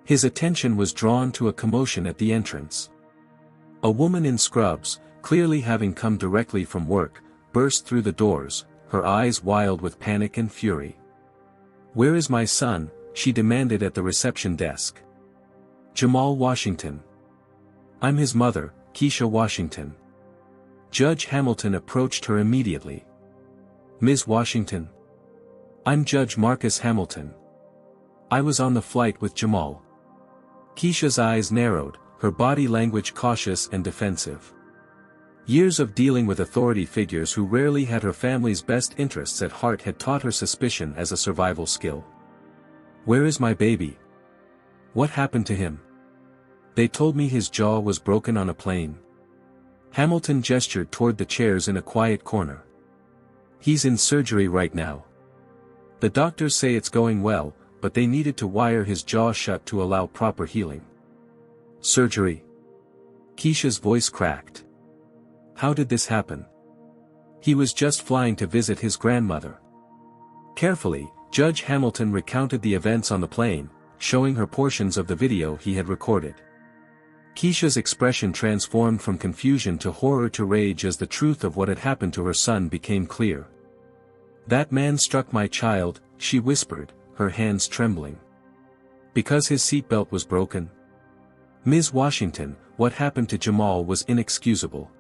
His attention was drawn to a commotion at the entrance. A woman in scrubs, clearly having come directly from work, burst through the doors, her eyes wild with panic and fury. "Where is my son?" she demanded at the reception desk. "Jamal Washington. I'm his mother, Keisha Washington." Judge Hamilton approached her immediately. "Ms. Washington? I'm Judge Marcus Hamilton. I was on the flight with Jamal." Keisha's eyes narrowed, her body language cautious and defensive. Years of dealing with authority figures who rarely had her family's best interests at heart had taught her suspicion as a survival skill. "Where is my baby? What happened to him? They told me his jaw was broken on a plane." Hamilton gestured toward the chairs in a quiet corner. "He's in surgery right now. The doctors say it's going well, but they needed to wire his jaw shut to allow proper healing." "Surgery?" Keisha's voice cracked. "How did this happen?" "He was just flying to visit his grandmother." Carefully, Judge Hamilton recounted the events on the plane, showing her portions of the video he had recorded. Keisha's expression transformed from confusion to horror to rage as the truth of what had happened to her son became clear. "That man struck my child," she whispered, her hands trembling. "Because his seatbelt was broken?" "Ms. Washington, what happened to Jamal was inexcusable.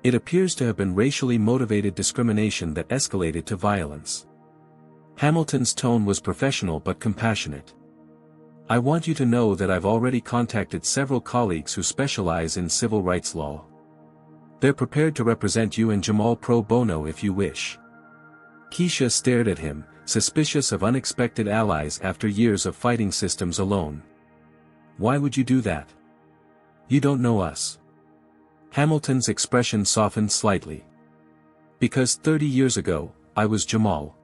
It appears to have been racially motivated discrimination that escalated to violence." Hamilton's tone was professional but compassionate. "I want you to know that I've already contacted several colleagues who specialize in civil rights law. They're prepared to represent you and Jamal pro bono if you wish." Keisha stared at him, suspicious of unexpected allies after years of fighting systems alone. "Why would you do that? You don't know us." Hamilton's expression softened slightly. "Because 30 years ago, I was Jamal."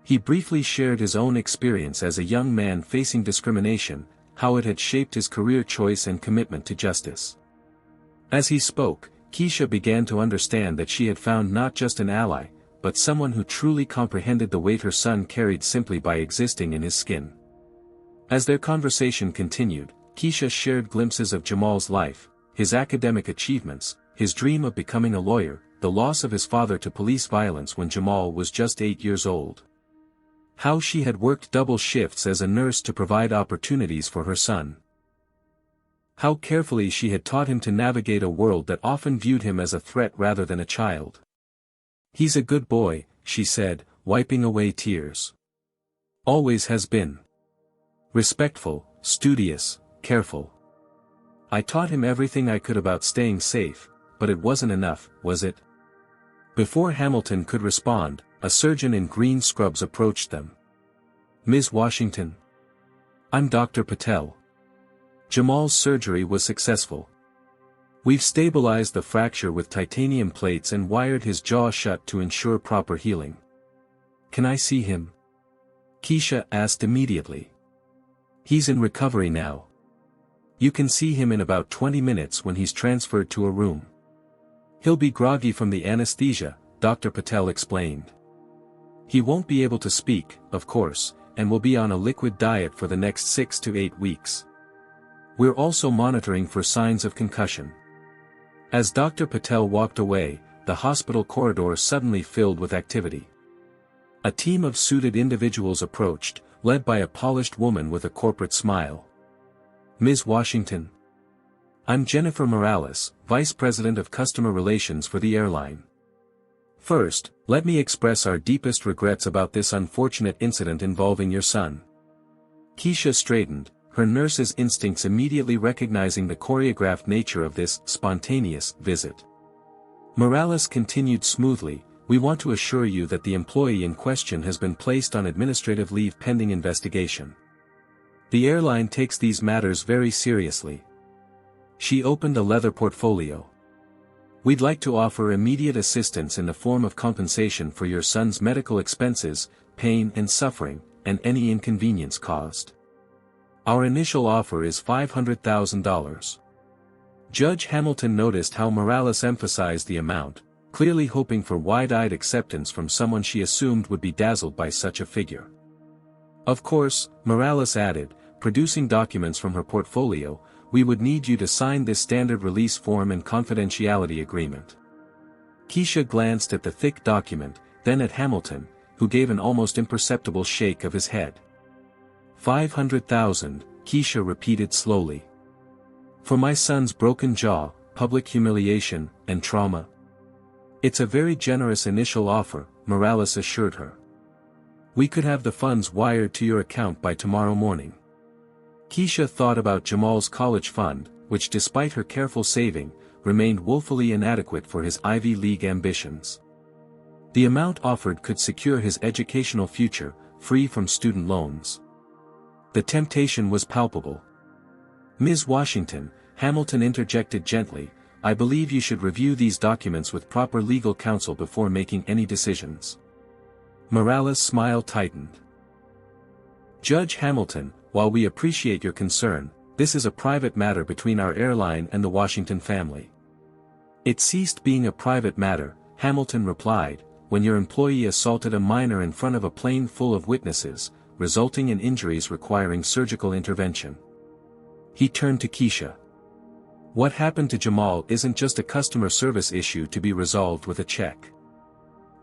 He briefly shared his own experience as a young man facing discrimination, how it had shaped his career choice and commitment to justice. As he spoke, Keisha began to understand that she had found not just an ally, but someone who truly comprehended the weight her son carried simply by existing in his skin. As their conversation continued, Keisha shared glimpses of Jamal's life, his academic achievements, his dream of becoming a lawyer, the loss of his father to police violence when Jamal was just 8 years old. How she had worked double shifts as a nurse to provide opportunities for her son. How carefully she had taught him to navigate a world that often viewed him as a threat rather than a child. He's a good boy, she said, wiping away tears. Always has been. Respectful, studious, careful. I taught him everything I could about staying safe, but it wasn't enough, was it? Before Hamilton could respond, a surgeon in green scrubs approached them. Ms. Washington. I'm Dr. Patel. Jamal's surgery was successful. We've stabilized the fracture with titanium plates and wired his jaw shut to ensure proper healing. Can I see him? Keisha asked immediately. He's in recovery now. You can see him in about 20 minutes when he's transferred to a room. He'll be groggy from the anesthesia, Dr. Patel explained. He won't be able to speak, of course, and will be on a liquid diet for the next 6 to 8 weeks. We're also monitoring for signs of concussion. As Dr. Patel walked away, the hospital corridor suddenly filled with activity. A team of suited individuals approached, led by a polished woman with a corporate smile. Ms. Washington. I'm Jennifer Morales, Vice President of Customer Relations for the airline. First, let me express our deepest regrets about this unfortunate incident involving your son. Keisha straightened, her nurse's instincts immediately recognizing the choreographed nature of this spontaneous visit. Morales continued smoothly, we want to assure you that the employee in question has been placed on administrative leave pending investigation. The airline takes these matters very seriously. She opened a leather portfolio. We'd like to offer immediate assistance in the form of compensation for your son's medical expenses, pain and suffering, and any inconvenience caused. Our initial offer is $500,000. Judge Hamilton noticed how Morales emphasized the amount, clearly hoping for wide-eyed acceptance from someone she assumed would be dazzled by such a figure. Of course, Morales added, producing documents from her portfolio, we would need you to sign this standard release form and confidentiality agreement. Keisha glanced at the thick document, then at Hamilton, who gave an almost imperceptible shake of his head. 500,000, Keisha repeated slowly. For my son's broken jaw, public humiliation, and trauma. It's a very generous initial offer, Morales assured her. We could have the funds wired to your account by tomorrow morning. Keisha thought about Jamal's college fund, which despite her careful saving, remained woefully inadequate for his Ivy League ambitions. The amount offered could secure his educational future, free from student loans. The temptation was palpable. Ms. Washington, Hamilton interjected gently, I believe you should review these documents with proper legal counsel before making any decisions. Morales' smile tightened. Judge Hamilton, while we appreciate your concern, this is a private matter between our airline and the Washington family. It ceased being a private matter, Hamilton replied, when your employee assaulted a minor in front of a plane full of witnesses, resulting in injuries requiring surgical intervention. He turned to Keisha. What happened to Jamal isn't just a customer service issue to be resolved with a check.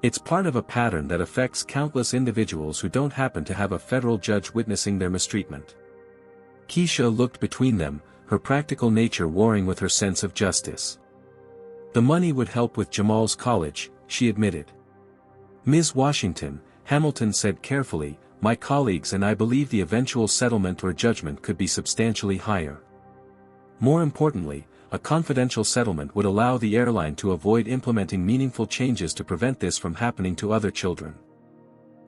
It's part of a pattern that affects countless individuals who don't happen to have a federal judge witnessing their mistreatment. Keisha looked between them, her practical nature warring with her sense of justice. The money would help with Jamal's college, she admitted. Ms. Washington, Hamilton said carefully, my colleagues and I believe the eventual settlement or judgment could be substantially higher. More importantly, a confidential settlement would allow the airline to avoid implementing meaningful changes to prevent this from happening to other children.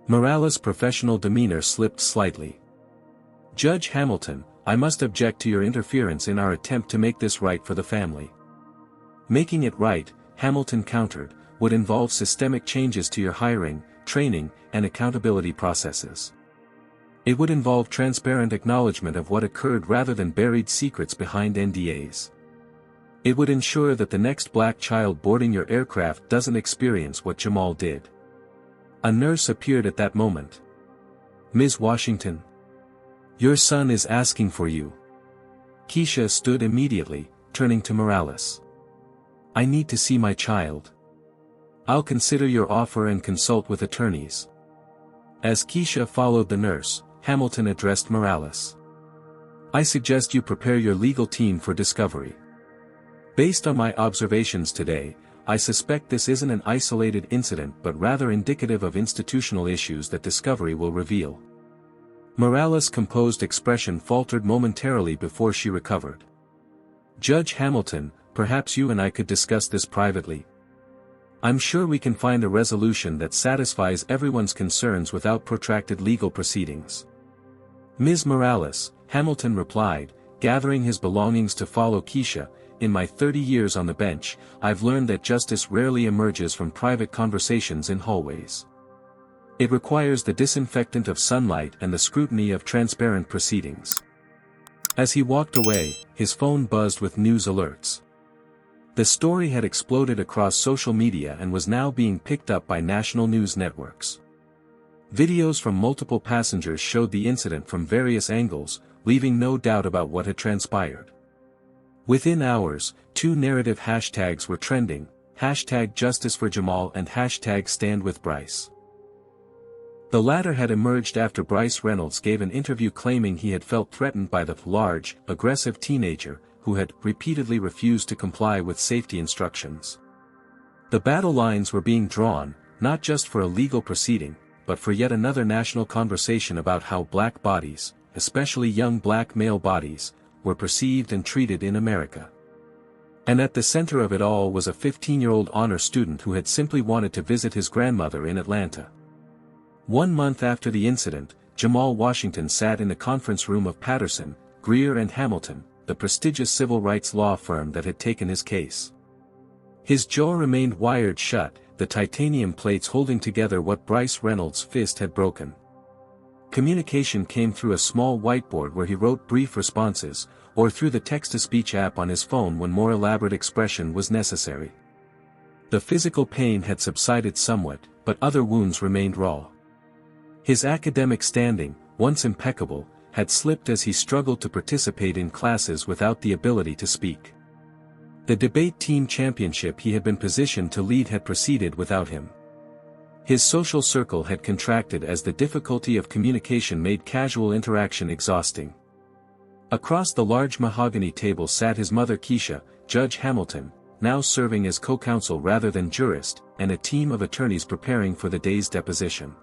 Morales' professional demeanor slipped slightly. Judge Hamilton, I must object to your interference in our attempt to make this right for the family. Making it right, Hamilton countered, would involve systemic changes to your hiring, training, and accountability processes. It would involve transparent acknowledgement of what occurred rather than buried secrets behind NDAs. It would ensure that the next black child boarding your aircraft doesn't experience what Jamal did. A nurse appeared at that moment. Ms. Washington. Your son is asking for you. Keisha stood immediately, turning to Morales. I need to see my child. I'll consider your offer and consult with attorneys. As Keisha followed the nurse, Hamilton addressed Morales. I suggest you prepare your legal team for discovery. Based on my observations today, I suspect this isn't an isolated incident but rather indicative of institutional issues that discovery will reveal." Morales' composed expression faltered momentarily before she recovered. "Judge Hamilton, perhaps you and I could discuss this privately. I'm sure we can find a resolution that satisfies everyone's concerns without protracted legal proceedings." "Ms. Morales," Hamilton replied, gathering his belongings to follow Keisha, "in my 30 years on the bench, I've learned that justice rarely emerges from private conversations in hallways. It requires the disinfectant of sunlight and the scrutiny of transparent proceedings." As he walked away, his phone buzzed with news alerts. The story had exploded across social media and was now being picked up by national news networks. Videos from multiple passengers showed the incident from various angles, leaving no doubt about what had transpired. Within hours, 2 narrative hashtags were trending, #JusticeForJamal and #StandWithBryce. The latter had emerged after Bryce Reynolds gave an interview claiming he had felt threatened by the large, aggressive teenager, who had repeatedly refused to comply with safety instructions. The battle lines were being drawn, not just for a legal proceeding, but for yet another national conversation about how black bodies, especially young black male bodies, were perceived and treated in America. And at the center of it all was a 15-year-old honor student who had simply wanted to visit his grandmother in Atlanta. 1 month after the incident, Jamal Washington sat in the conference room of Patterson, Greer and Hamilton, the prestigious civil rights law firm that had taken his case. His jaw remained wired shut, the titanium plates holding together what Bryce Reynolds' fist had broken. Communication came through a small whiteboard where he wrote brief responses, or through the text-to-speech app on his phone when more elaborate expression was necessary. The physical pain had subsided somewhat, but other wounds remained raw. His academic standing, once impeccable, had slipped as he struggled to participate in classes without the ability to speak. The debate team championship he had been positioned to lead had proceeded without him. His social circle had contracted as the difficulty of communication made casual interaction exhausting. Across the large mahogany table sat his mother Keisha, Judge Hamilton, now serving as co-counsel rather than jurist, and a team of attorneys preparing for the day's deposition.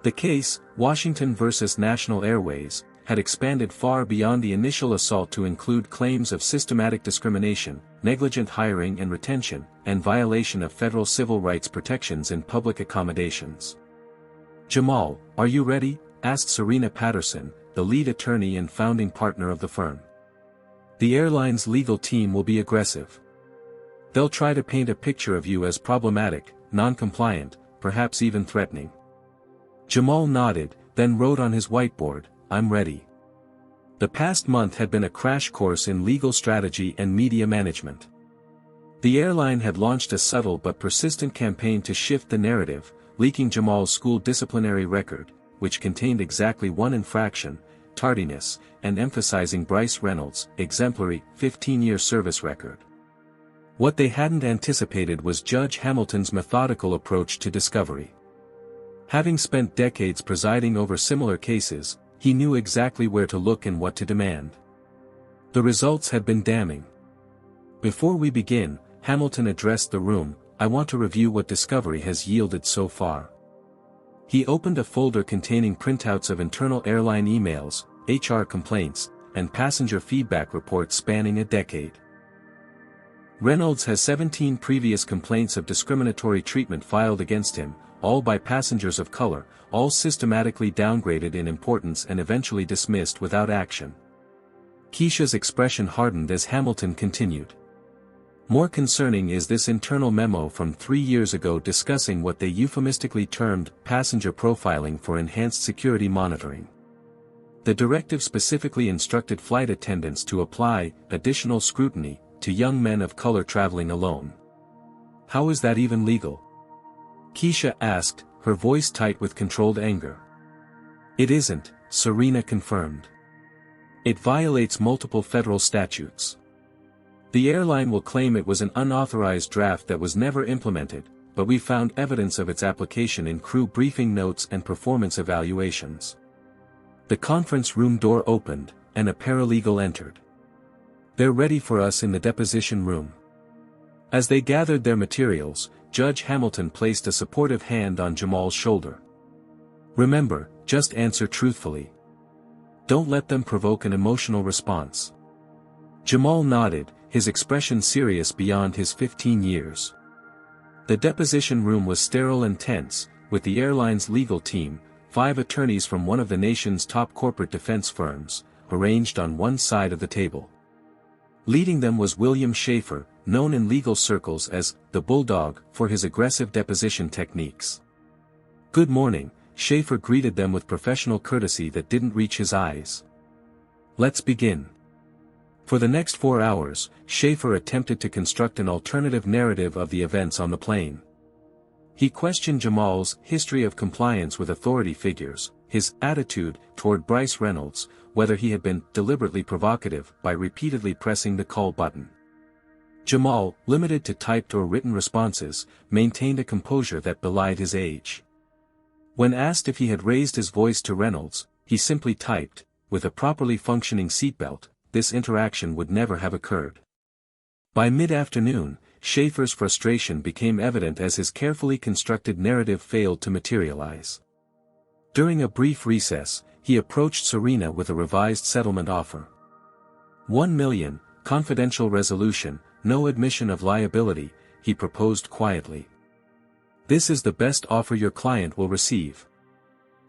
The case, Washington versus National Airways, had expanded far beyond the initial assault to include claims of systematic discrimination, negligent hiring and retention, and violation of federal civil rights protections in public accommodations. "Jamal, are you ready?" asked Serena Patterson, the lead attorney and founding partner of the firm. "The airline's legal team will be aggressive. They'll try to paint a picture of you as problematic, non-compliant, perhaps even threatening." Jamal nodded, then wrote on his whiteboard, "I'm ready." The past month had been a crash course in legal strategy and media management. The airline had launched a subtle but persistent campaign to shift the narrative, leaking Jamal's school disciplinary record, which contained exactly 1 infraction, tardiness, and emphasizing Bryce Reynolds' exemplary 15-year service record. What they hadn't anticipated was Judge Hamilton's methodical approach to discovery. Having spent decades presiding over similar cases, he knew exactly where to look and what to demand. The results had been damning. "Before we begin," Hamilton addressed the room, "I want to review what discovery has yielded so far." He opened a folder containing printouts of internal airline emails, HR complaints, and passenger feedback reports spanning a decade. Reynolds has 17 previous complaints of discriminatory treatment filed against him, all by passengers of color, all systematically downgraded in importance and eventually dismissed without action. Keisha's expression hardened as Hamilton continued. "More concerning is this internal memo from 3 years ago discussing what they euphemistically termed passenger profiling for enhanced security monitoring. The directive specifically instructed flight attendants to apply additional scrutiny to young men of color traveling alone. How is that even legal?" Keisha asked, her voice tight with controlled anger. "It isn't," Serena confirmed. "It violates multiple federal statutes. The airline will claim it was an unauthorized draft that was never implemented, but we found evidence of its application in crew briefing notes and performance evaluations." The conference room door opened, and a paralegal entered. "They're ready for us in the deposition room." As they gathered their materials, Judge Hamilton placed a supportive hand on Jamal's shoulder. "Remember, just answer truthfully. Don't let them provoke an emotional response." Jamal nodded, his expression serious beyond his 15 years. The deposition room was sterile and tense, with the airline's legal team, 5 attorneys from one of the nation's top corporate defense firms, arranged on one side of the table. Leading them was William Schaefer, known in legal circles as the Bulldog for his aggressive deposition techniques. "Good morning," Schaefer greeted them with professional courtesy that didn't reach his eyes. "Let's begin." For the next 4 hours, Schaefer attempted to construct an alternative narrative of the events on the plane. He questioned Jamal's history of compliance with authority figures, his attitude toward Bryce Reynolds, whether he had been deliberately provocative by repeatedly pressing the call button. Jamal, limited to typed or written responses, maintained a composure that belied his age. When asked if he had raised his voice to Reynolds, he simply typed, "With a properly functioning seatbelt, this interaction would never have occurred." By mid-afternoon, Schaefer's frustration became evident as his carefully constructed narrative failed to materialize. During a brief recess, he approached Serena with a revised settlement offer. $1 million, confidential resolution, no admission of liability, he proposed quietly. "This is the best offer your client will receive."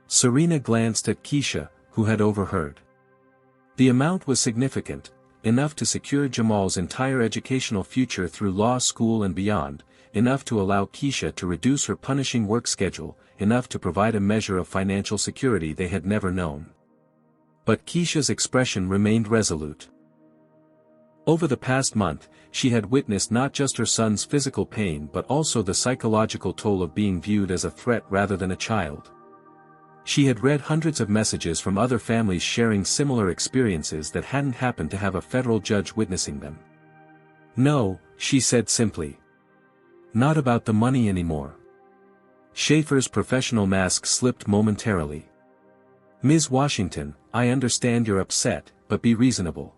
Serena glanced at Keisha, who had overheard. The amount was significant, enough to secure Jamal's entire educational future through law school and beyond, enough to allow Keisha to reduce her punishing work schedule, enough to provide a measure of financial security they had never known. But Keisha's expression remained resolute. Over the past month, she had witnessed not just her son's physical pain but also the psychological toll of being viewed as a threat rather than a child. She had read hundreds of messages from other families sharing similar experiences that hadn't happened to have a federal judge witnessing them. "No," she said simply. "Not about the money anymore." Schaefer's professional mask slipped momentarily. "Ms. Washington, I understand you're upset, but be reasonable.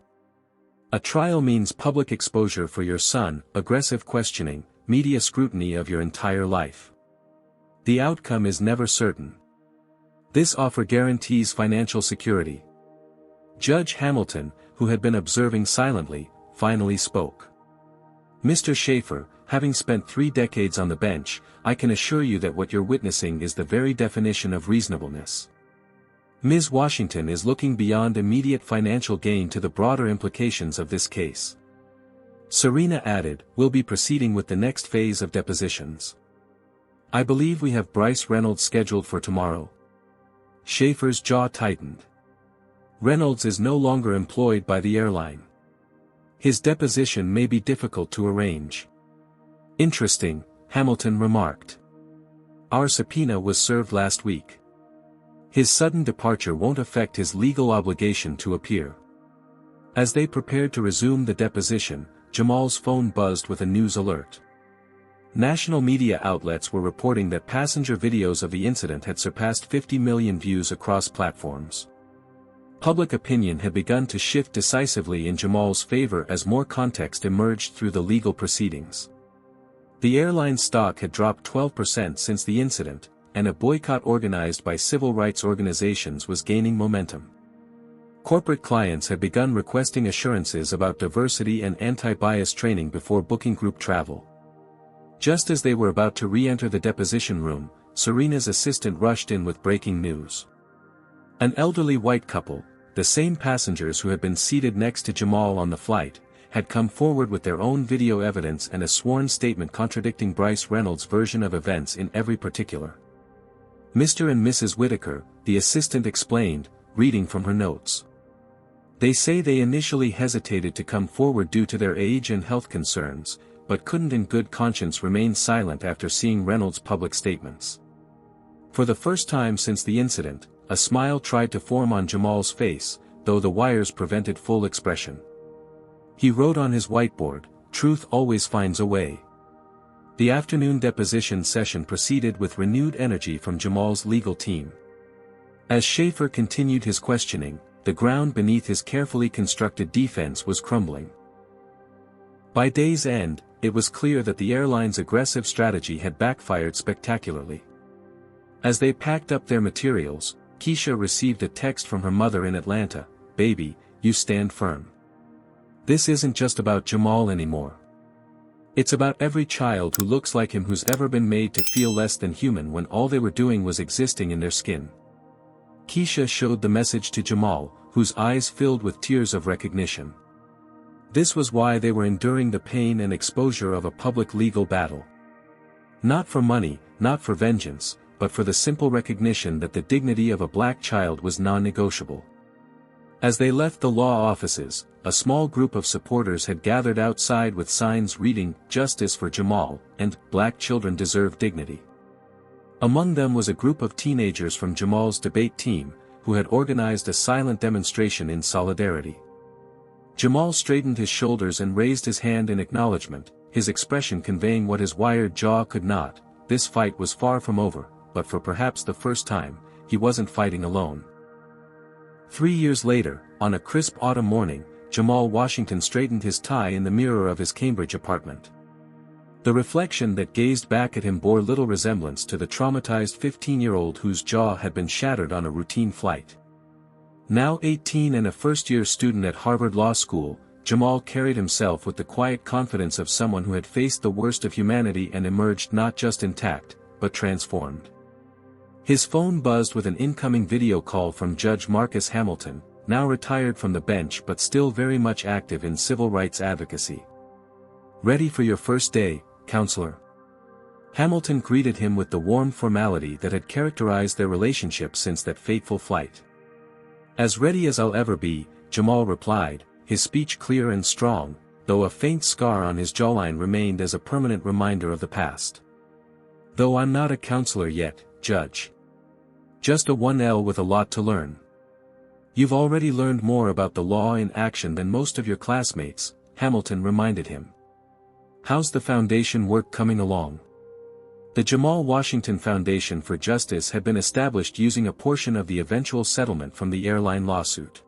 A trial means public exposure for your son, aggressive questioning, media scrutiny of your entire life. The outcome is never certain. This offer guarantees financial security." Judge Hamilton, who had been observing silently, finally spoke. "Mr. Schaefer, having spent 3 decades on the bench, I can assure you that what you're witnessing is the very definition of reasonableness. Ms. Washington is looking beyond immediate financial gain to the broader implications of this case." Serena added, "We'll be proceeding with the next phase of depositions. I believe we have Bryce Reynolds scheduled for tomorrow." Schaefer's jaw tightened. Reynolds is no longer employed by the airline. His deposition may be difficult to arrange. "Interesting," Hamilton remarked. "Our subpoena was served last week. His sudden departure won't affect his legal obligation to appear." As they prepared to resume the deposition, Jamal's phone buzzed with a news alert. National media outlets were reporting that passenger videos of the incident had surpassed 50 million views across platforms. Public opinion had begun to shift decisively in Jamal's favor as more context emerged through the legal proceedings. The airline stock had dropped 12% since the incident, and a boycott organized by civil rights organizations was gaining momentum. Corporate clients had begun requesting assurances about diversity and anti-bias training before booking group travel. Just as they were about to re-enter the deposition room, Serena's assistant rushed in with breaking news. An elderly white couple, the same passengers who had been seated next to Jamal on the flight, had come forward with their own video evidence and a sworn statement contradicting Bryce Reynolds' version of events in every particular. "Mr. and Mrs. Whitaker," the assistant explained, reading from her notes. "They say they initially hesitated to come forward due to their age and health concerns, but couldn't in good conscience remain silent after seeing Reynolds' public statements. For the first time since the incident, a smile tried to form on Jamal's face, though the wires prevented full expression. He wrote on his whiteboard, "Truth always finds a way." The afternoon deposition session proceeded with renewed energy from Jamal's legal team. As Schaefer continued his questioning, the ground beneath his carefully constructed defense was crumbling. By day's end, it was clear that the airline's aggressive strategy had backfired spectacularly. As they packed up their materials, Keisha received a text from her mother in Atlanta, "Baby, you stand firm. This isn't just about Jamal anymore. It's about every child who looks like him who's ever been made to feel less than human when all they were doing was existing in their skin." Keisha showed the message to Jamal, whose eyes filled with tears of recognition. This was why they were enduring the pain and exposure of a public legal battle. Not for money, not for vengeance, but for the simple recognition that the dignity of a black child was non-negotiable. As they left the law offices, a small group of supporters had gathered outside with signs reading, "Justice for Jamal," and "Black children deserve dignity." Among them was a group of teenagers from Jamal's debate team, who had organized a silent demonstration in solidarity. Jamal straightened his shoulders and raised his hand in acknowledgement, his expression conveying what his wired jaw could not. This fight was far from over, but for perhaps the first time, he wasn't fighting alone. 3 years later, on a crisp autumn morning, Jamal Washington straightened his tie in the mirror of his Cambridge apartment. The reflection that gazed back at him bore little resemblance to the traumatized 15-year-old whose jaw had been shattered on a routine flight. Now 18 and a first-year student at Harvard Law School, Jamal carried himself with the quiet confidence of someone who had faced the worst of humanity and emerged not just intact, but transformed. His phone buzzed with an incoming video call from Judge Marcus Hamilton, now retired from the bench but still very much active in civil rights advocacy. "Ready for your first day, counselor?" Hamilton greeted him with the warm formality that had characterized their relationship since that fateful flight. "As ready as I'll ever be," Jamal replied, his speech clear and strong, though a faint scar on his jawline remained as a permanent reminder of the past. "Though I'm not a counselor yet, Judge. Just a 1L with a lot to learn." "You've already learned more about the law in action than most of your classmates," Hamilton reminded him. "How's the foundation work coming along?" The Jamal Washington Foundation for Justice had been established using a portion of the eventual settlement from the airline lawsuit.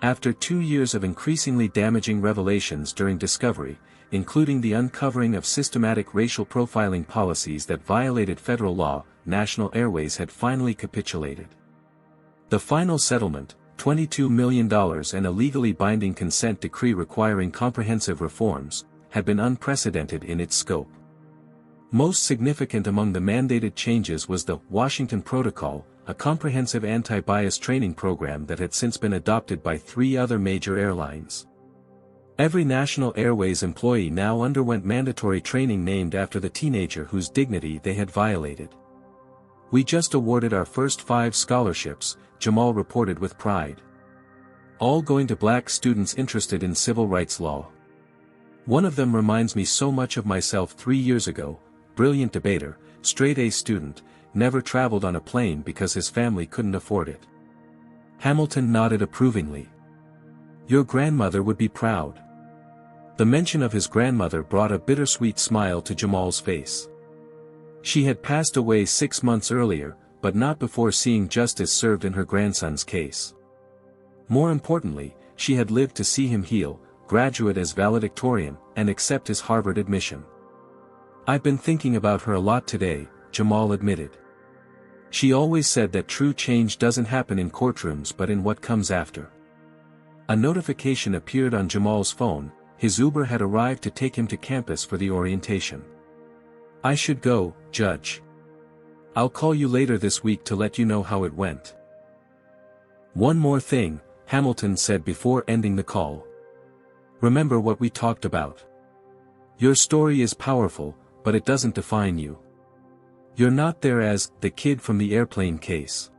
After 2 years of increasingly damaging revelations during discovery, including the uncovering of systematic racial profiling policies that violated federal law, National Airways had finally capitulated. The final settlement, $22 million and a legally binding consent decree requiring comprehensive reforms, had been unprecedented in its scope. Most significant among the mandated changes was the Washington Protocol, a comprehensive anti-bias training program that had since been adopted by 3 other major airlines. Every National Airways employee now underwent mandatory training named after the teenager whose dignity they had violated. "We just awarded our first 5 scholarships," Jamal reported with pride. "All going to black students interested in civil rights law. One of them reminds me so much of myself 3 years ago, brilliant debater, straight-A student, never traveled on a plane because his family couldn't afford it." Hamilton nodded approvingly. "Your grandmother would be proud." The mention of his grandmother brought a bittersweet smile to Jamal's face. She had passed away 6 months earlier, but not before seeing justice served in her grandson's case. More importantly, she had lived to see him heal, graduate as valedictorian, and accept his Harvard admission. "I've been thinking about her a lot today," Jamal admitted. "She always said that true change doesn't happen in courtrooms but in what comes after." A notification appeared on Jamal's phone. His Uber had arrived to take him to campus for the orientation. "I should go, Judge. I'll call you later this week to let you know how it went." "One more thing," Hamilton said before ending the call. "Remember what we talked about. Your story is powerful, but it doesn't define you. You're not there as the kid from the airplane case.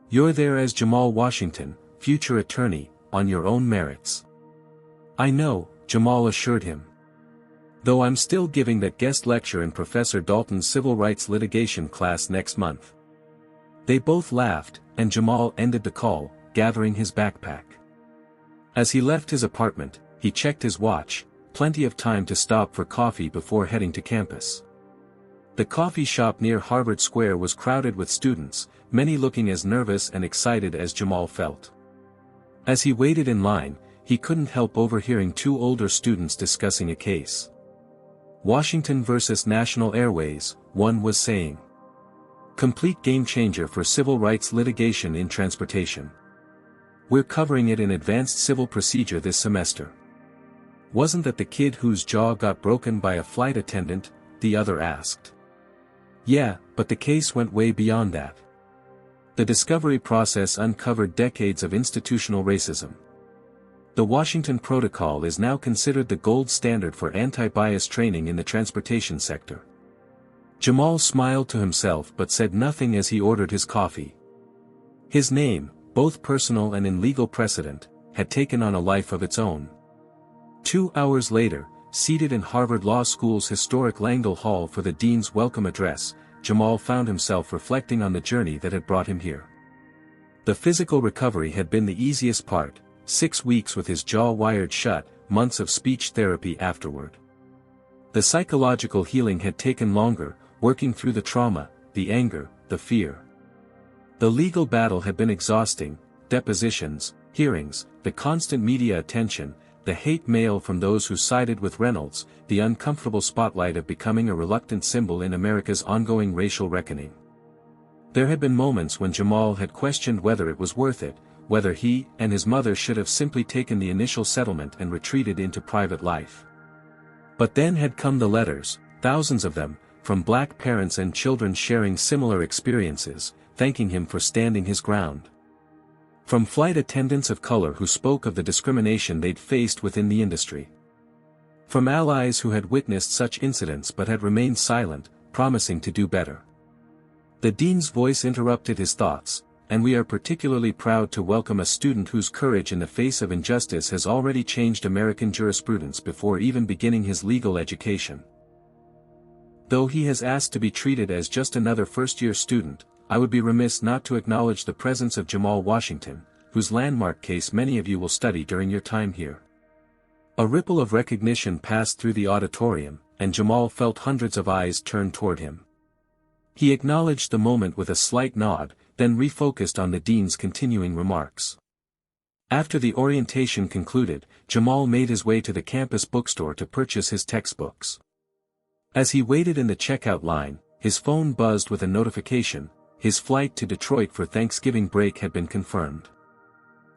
You're there as Jamal Washington, future attorney, on your own merits." "I know," Jamal assured him. "Though I'm still giving that guest lecture in Professor Dalton's civil rights litigation class next month." They both laughed, and Jamal ended the call, gathering his backpack. As he left his apartment, he checked his watch, plenty of time to stop for coffee before heading to campus. The coffee shop near Harvard Square was crowded with students, many looking as nervous and excited as Jamal felt. As he waited in line, he couldn't help overhearing 2 older students discussing a case. Washington versus National Airways, one was saying. Complete game changer for civil rights litigation in transportation. We're covering it in advanced civil procedure this semester. Wasn't that the kid whose jaw got broken by a flight attendant? The other asked. Yeah, but the case went way beyond that. The discovery process uncovered decades of institutional racism. The Washington Protocol is now considered the gold standard for anti-bias training in the transportation sector. Jamal smiled to himself but said nothing as he ordered his coffee. His name, both personal and in legal precedent, had taken on a life of its own. 2 hours later, seated in Harvard Law School's historic Langham Hall for the dean's welcome address, Jamal found himself reflecting on the journey that had brought him here. The physical recovery had been the easiest part, 6 weeks with his jaw wired shut, months of speech therapy afterward. The psychological healing had taken longer, working through the trauma, the anger, the fear. The legal battle had been exhausting, depositions, hearings, the constant media attention, the hate mail from those who sided with Reynolds, the uncomfortable spotlight of becoming a reluctant symbol in America's ongoing racial reckoning. There had been moments when Jamal had questioned whether it was worth it, whether he and his mother should have simply taken the initial settlement and retreated into private life. But then had come the letters, thousands of them, from black parents and children sharing similar experiences, thanking him for standing his ground. From flight attendants of color who spoke of the discrimination they'd faced within the industry. From allies who had witnessed such incidents but had remained silent, promising to do better. The dean's voice interrupted his thoughts, and we are particularly proud to welcome a student whose courage in the face of injustice has already changed American jurisprudence before even beginning his legal education. Though he has asked to be treated as just another first-year student, I would be remiss not to acknowledge the presence of Jamal Washington, whose landmark case many of you will study during your time here. A ripple of recognition passed through the auditorium, and Jamal felt hundreds of eyes turned toward him. He acknowledged the moment with a slight nod, then refocused on the dean's continuing remarks. After the orientation concluded, Jamal made his way to the campus bookstore to purchase his textbooks. As he waited in the checkout line, his phone buzzed with a notification. His flight to Detroit for Thanksgiving break had been confirmed.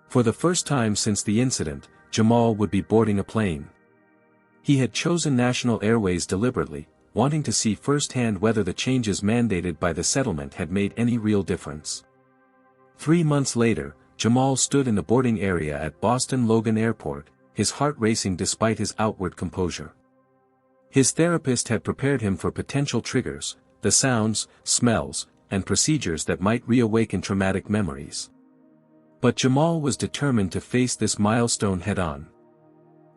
For the first time since the incident, Jamal would be boarding a plane. He had chosen National Airways deliberately, wanting to see firsthand whether the changes mandated by the settlement had made any real difference. 3 months later, Jamal stood in the boarding area at Boston Logan Airport, his heart racing despite his outward composure. His therapist had prepared him for potential triggers, the sounds, smells, and procedures that might reawaken traumatic memories. But Jamal was determined to face this milestone head-on.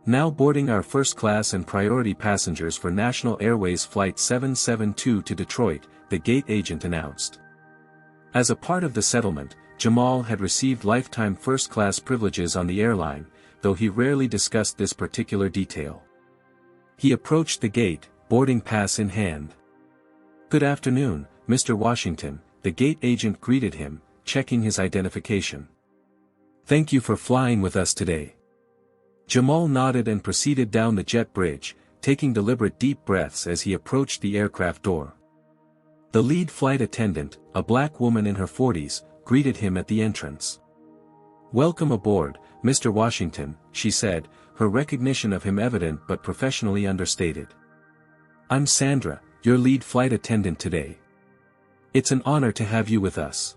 Now boarding our first-class and priority passengers for National Airways Flight 772 to Detroit, the gate agent announced. As a part of the settlement, Jamal had received lifetime first-class privileges on the airline, though he rarely discussed this particular detail. He approached the gate, boarding pass in hand. "Good afternoon, Mr. Washington," the gate agent greeted him, checking his identification. "Thank you for flying with us today." Jamal nodded and proceeded down the jet bridge, taking deliberate deep breaths as he approached the aircraft door. The lead flight attendant, a black woman in her 40s, greeted him at the entrance. "Welcome aboard, Mr. Washington," she said, her recognition of him evident but professionally understated. "I'm Sandra, your lead flight attendant today. It's an honor to have you with us."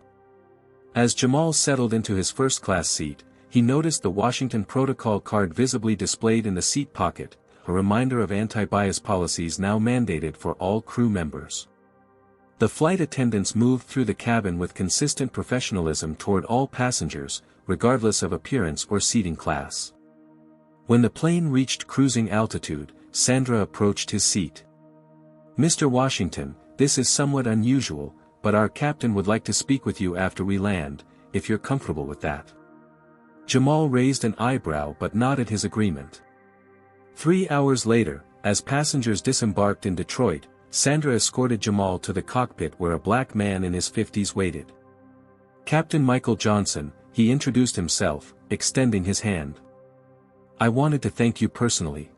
As Jamal settled into his first-class seat, he noticed the Washington Protocol card visibly displayed in the seat pocket, a reminder of anti-bias policies now mandated for all crew members. The flight attendants moved through the cabin with consistent professionalism toward all passengers, regardless of appearance or seating class. When the plane reached cruising altitude, Sandra approached his seat. "Mr. Washington, this is somewhat unusual, but our captain would like to speak with you after we land, if you're comfortable with that." Jamal raised an eyebrow but nodded his agreement. 3 hours later, as passengers disembarked in Detroit, Sandra escorted Jamal to the cockpit where a black man in his 50s waited. "Captain Michael Johnson," he introduced himself, extending his hand. "I wanted to thank you personally."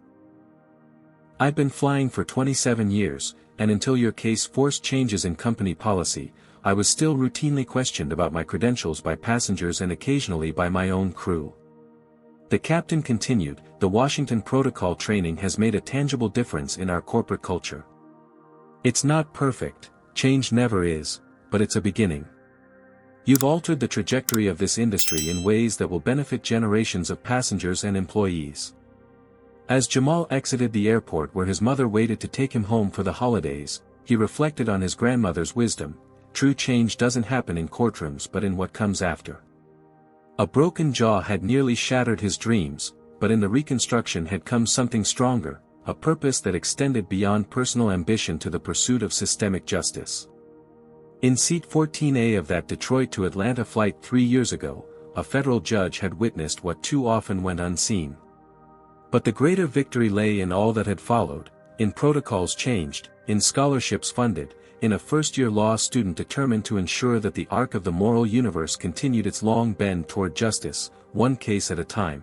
I've been flying for 27 years, and until your case forced changes in company policy, I was still routinely questioned about my credentials by passengers and occasionally by my own crew. The captain continued, the Washington Protocol training has made a tangible difference in our corporate culture. It's not perfect, change never is, but it's a beginning. You've altered the trajectory of this industry in ways that will benefit generations of passengers and employees. As Jamal exited the airport where his mother waited to take him home for the holidays, he reflected on his grandmother's wisdom: true change doesn't happen in courtrooms but in what comes after. A broken jaw had nearly shattered his dreams, but in the reconstruction had come something stronger, a purpose that extended beyond personal ambition to the pursuit of systemic justice. In seat 14A of that Detroit to Atlanta flight 3 years ago, a federal judge had witnessed what too often went unseen. But the greater victory lay in all that had followed, in protocols changed, in scholarships funded, in a first-year law student determined to ensure that the arc of the moral universe continued its long bend toward justice, one case at a time.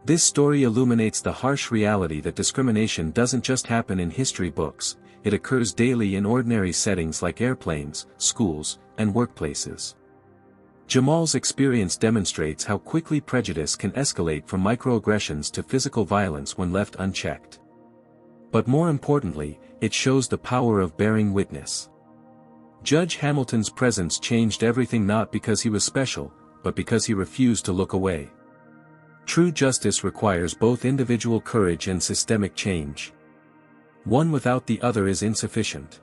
This story illuminates the harsh reality that discrimination doesn't just happen in history books, it occurs daily in ordinary settings like airplanes, schools, and workplaces. Jamal's experience demonstrates how quickly prejudice can escalate from microaggressions to physical violence when left unchecked. But more importantly, it shows the power of bearing witness. Judge Hamilton's presence changed everything, not because he was special, but because he refused to look away. True justice requires both individual courage and systemic change. One without the other is insufficient.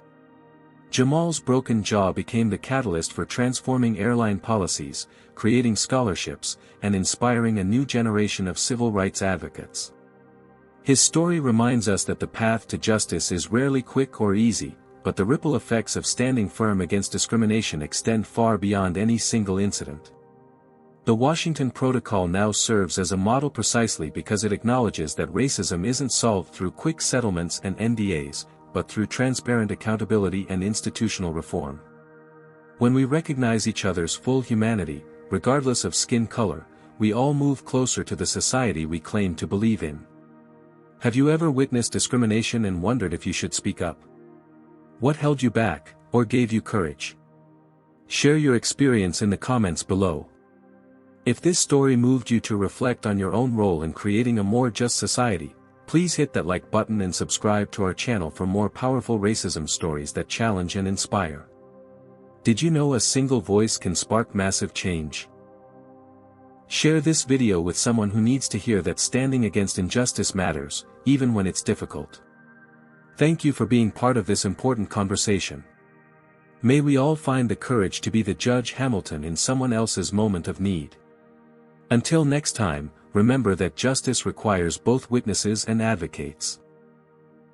Jamal's broken jaw became the catalyst for transforming airline policies, creating scholarships, and inspiring a new generation of civil rights advocates. His story reminds us that the path to justice is rarely quick or easy, but the ripple effects of standing firm against discrimination extend far beyond any single incident. The Washington Protocol now serves as a model precisely because it acknowledges that racism isn't solved through quick settlements and NDAs, but through transparent accountability and institutional reform. When we recognize each other's full humanity, regardless of skin color, we all move closer to the society we claim to believe in. Have you ever witnessed discrimination and wondered if you should speak up? What held you back, or gave you courage? Share your experience in the comments below. If this story moved you to reflect on your own role in creating a more just society, please hit that like button and subscribe to our channel for more powerful racism stories that challenge and inspire. Did you know a single voice can spark massive change? Share this video with someone who needs to hear that standing against injustice matters, even when it's difficult. Thank you for being part of this important conversation. May we all find the courage to be the Judge Hamilton in someone else's moment of need. Until next time, remember that justice requires both witnesses and advocates.